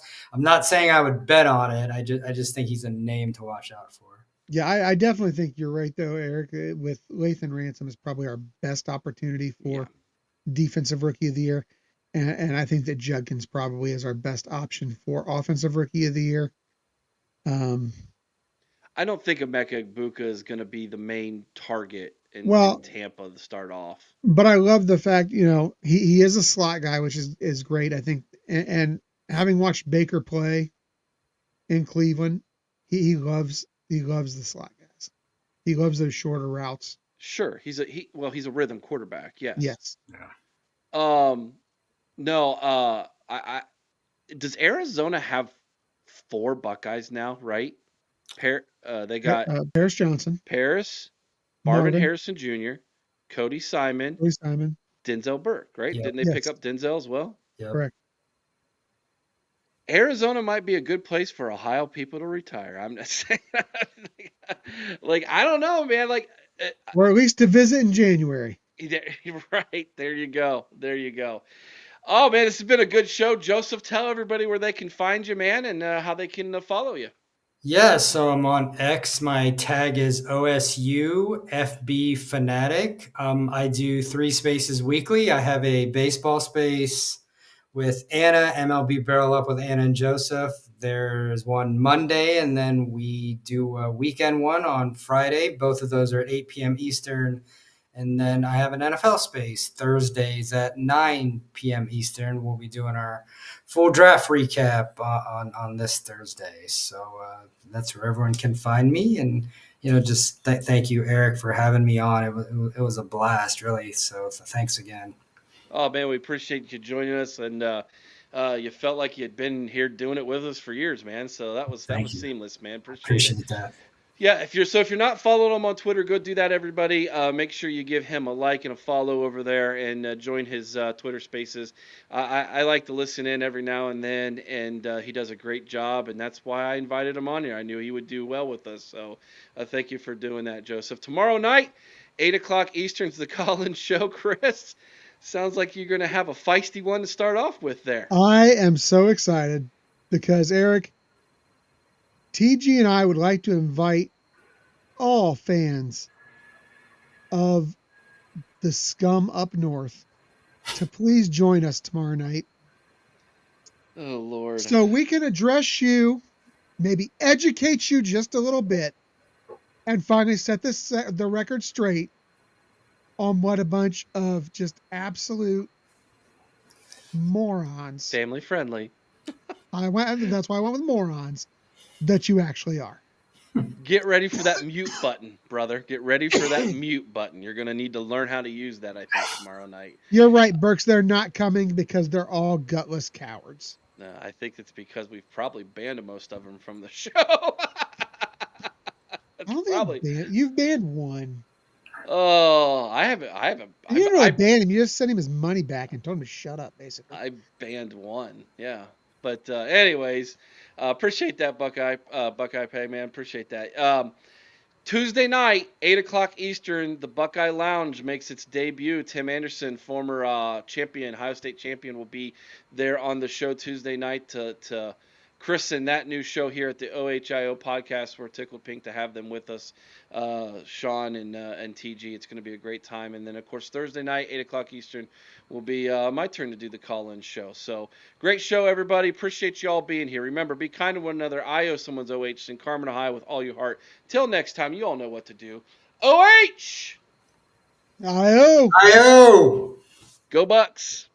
saying I would bet on it. I just think he's a name to watch out for. Yeah, I definitely think you're right though, Eric. With Lathan Ransom is probably our best opportunity for defensive rookie of the year, and I think that Judkins probably is our best option for offensive rookie of the year. I don't think Emeka Egbuka is going to be the main target in Tampa to start off. But I love the fact, he is a slot guy, which is great, I think. And having watched Baker play in Cleveland, he loves the slot guys. He loves those shorter routes. Sure, he's a rhythm quarterback. Yes. Yes. Yeah. No. Does Arizona have 4 Buckeyes now, right? They got Paris Johnson, Marvin Harrison Jr., Cody Simon, Denzel Burke, right? Yep. Didn't they pick up Denzel as well? Yep. Correct. Arizona might be a good place for Ohio people to retire. I'm not saying I don't know, man. Or at least to visit in January. Right. There you go. Oh, man, this has been a good show. Joseph, tell everybody where they can find you, man, and how they can follow you. Yeah, so I'm on X. My tag is OSU FB Fanatic. I do 3 spaces weekly. I have a baseball space with Anna, MLB Barrel Up with Anna and Joseph. There's one Monday, and then we do a weekend one on Friday. Both of those are at 8 p.m. Eastern. And then I have an NFL space Thursdays at 9 p.m. Eastern. We'll be doing our full draft recap on this Thursday. So that's where everyone can find me. And, just thank you, Eric, for having me on. It was a blast, really. So thanks again. Oh, man, we appreciate you joining us. And you felt like you had been here doing it with us for years, man. So that was seamless, man. Appreciate that. Yeah, if you're not following him on Twitter, go do that, everybody. Make sure you give him a like and a follow over there, and join his Twitter Spaces. I like to listen in every now and then, and he does a great job, and that's why I invited him on here. I knew he would do well with us, so thank you for doing that, Joseph. Tomorrow night, 8 o'clock Eastern's the Collins Show, Chris. Sounds like you're going to have a feisty one to start off with there. I am so excited because, Eric, TG and I would like to invite all fans of the scum up north to please join us tomorrow night. Oh, Lord. So we can address you, maybe educate you just a little bit, and finally set the record straight on what a bunch of just absolute morons. Family friendly. That's why I went with morons that you actually are. Get ready for that mute button, brother. Get ready for that mute button. You're going to need to learn how to use that, I think, tomorrow night. You're right, Burks. They're not coming because they're all gutless cowards. No, I think it's because we've probably banned most of them from the show. I don't think you've banned one. Oh, I haven't. You didn't really ban him. You just sent him his money back and told him to shut up, basically. I banned one. Yeah. But anyways, appreciate that, Buckeye Pay, man. Appreciate that. Tuesday night, 8 o'clock Eastern, the Buckeye Lounge makes its debut. Tim Anderson, former Ohio State champion, will be there on the show Tuesday night to christen that new show here at the OHIO podcast. We're tickled pink to have them with us, Sean and TG. It's going to be a great time. And then, of course, Thursday night, 8 o'clock Eastern, will be my turn to do the call-in show. So great show, everybody. Appreciate you all being here. Remember, be kind to one another. I owe someone's OH in Carmen, Ohio with all your heart. Till next time, you all know what to do. OH! I-O! I-O! Go Bucks!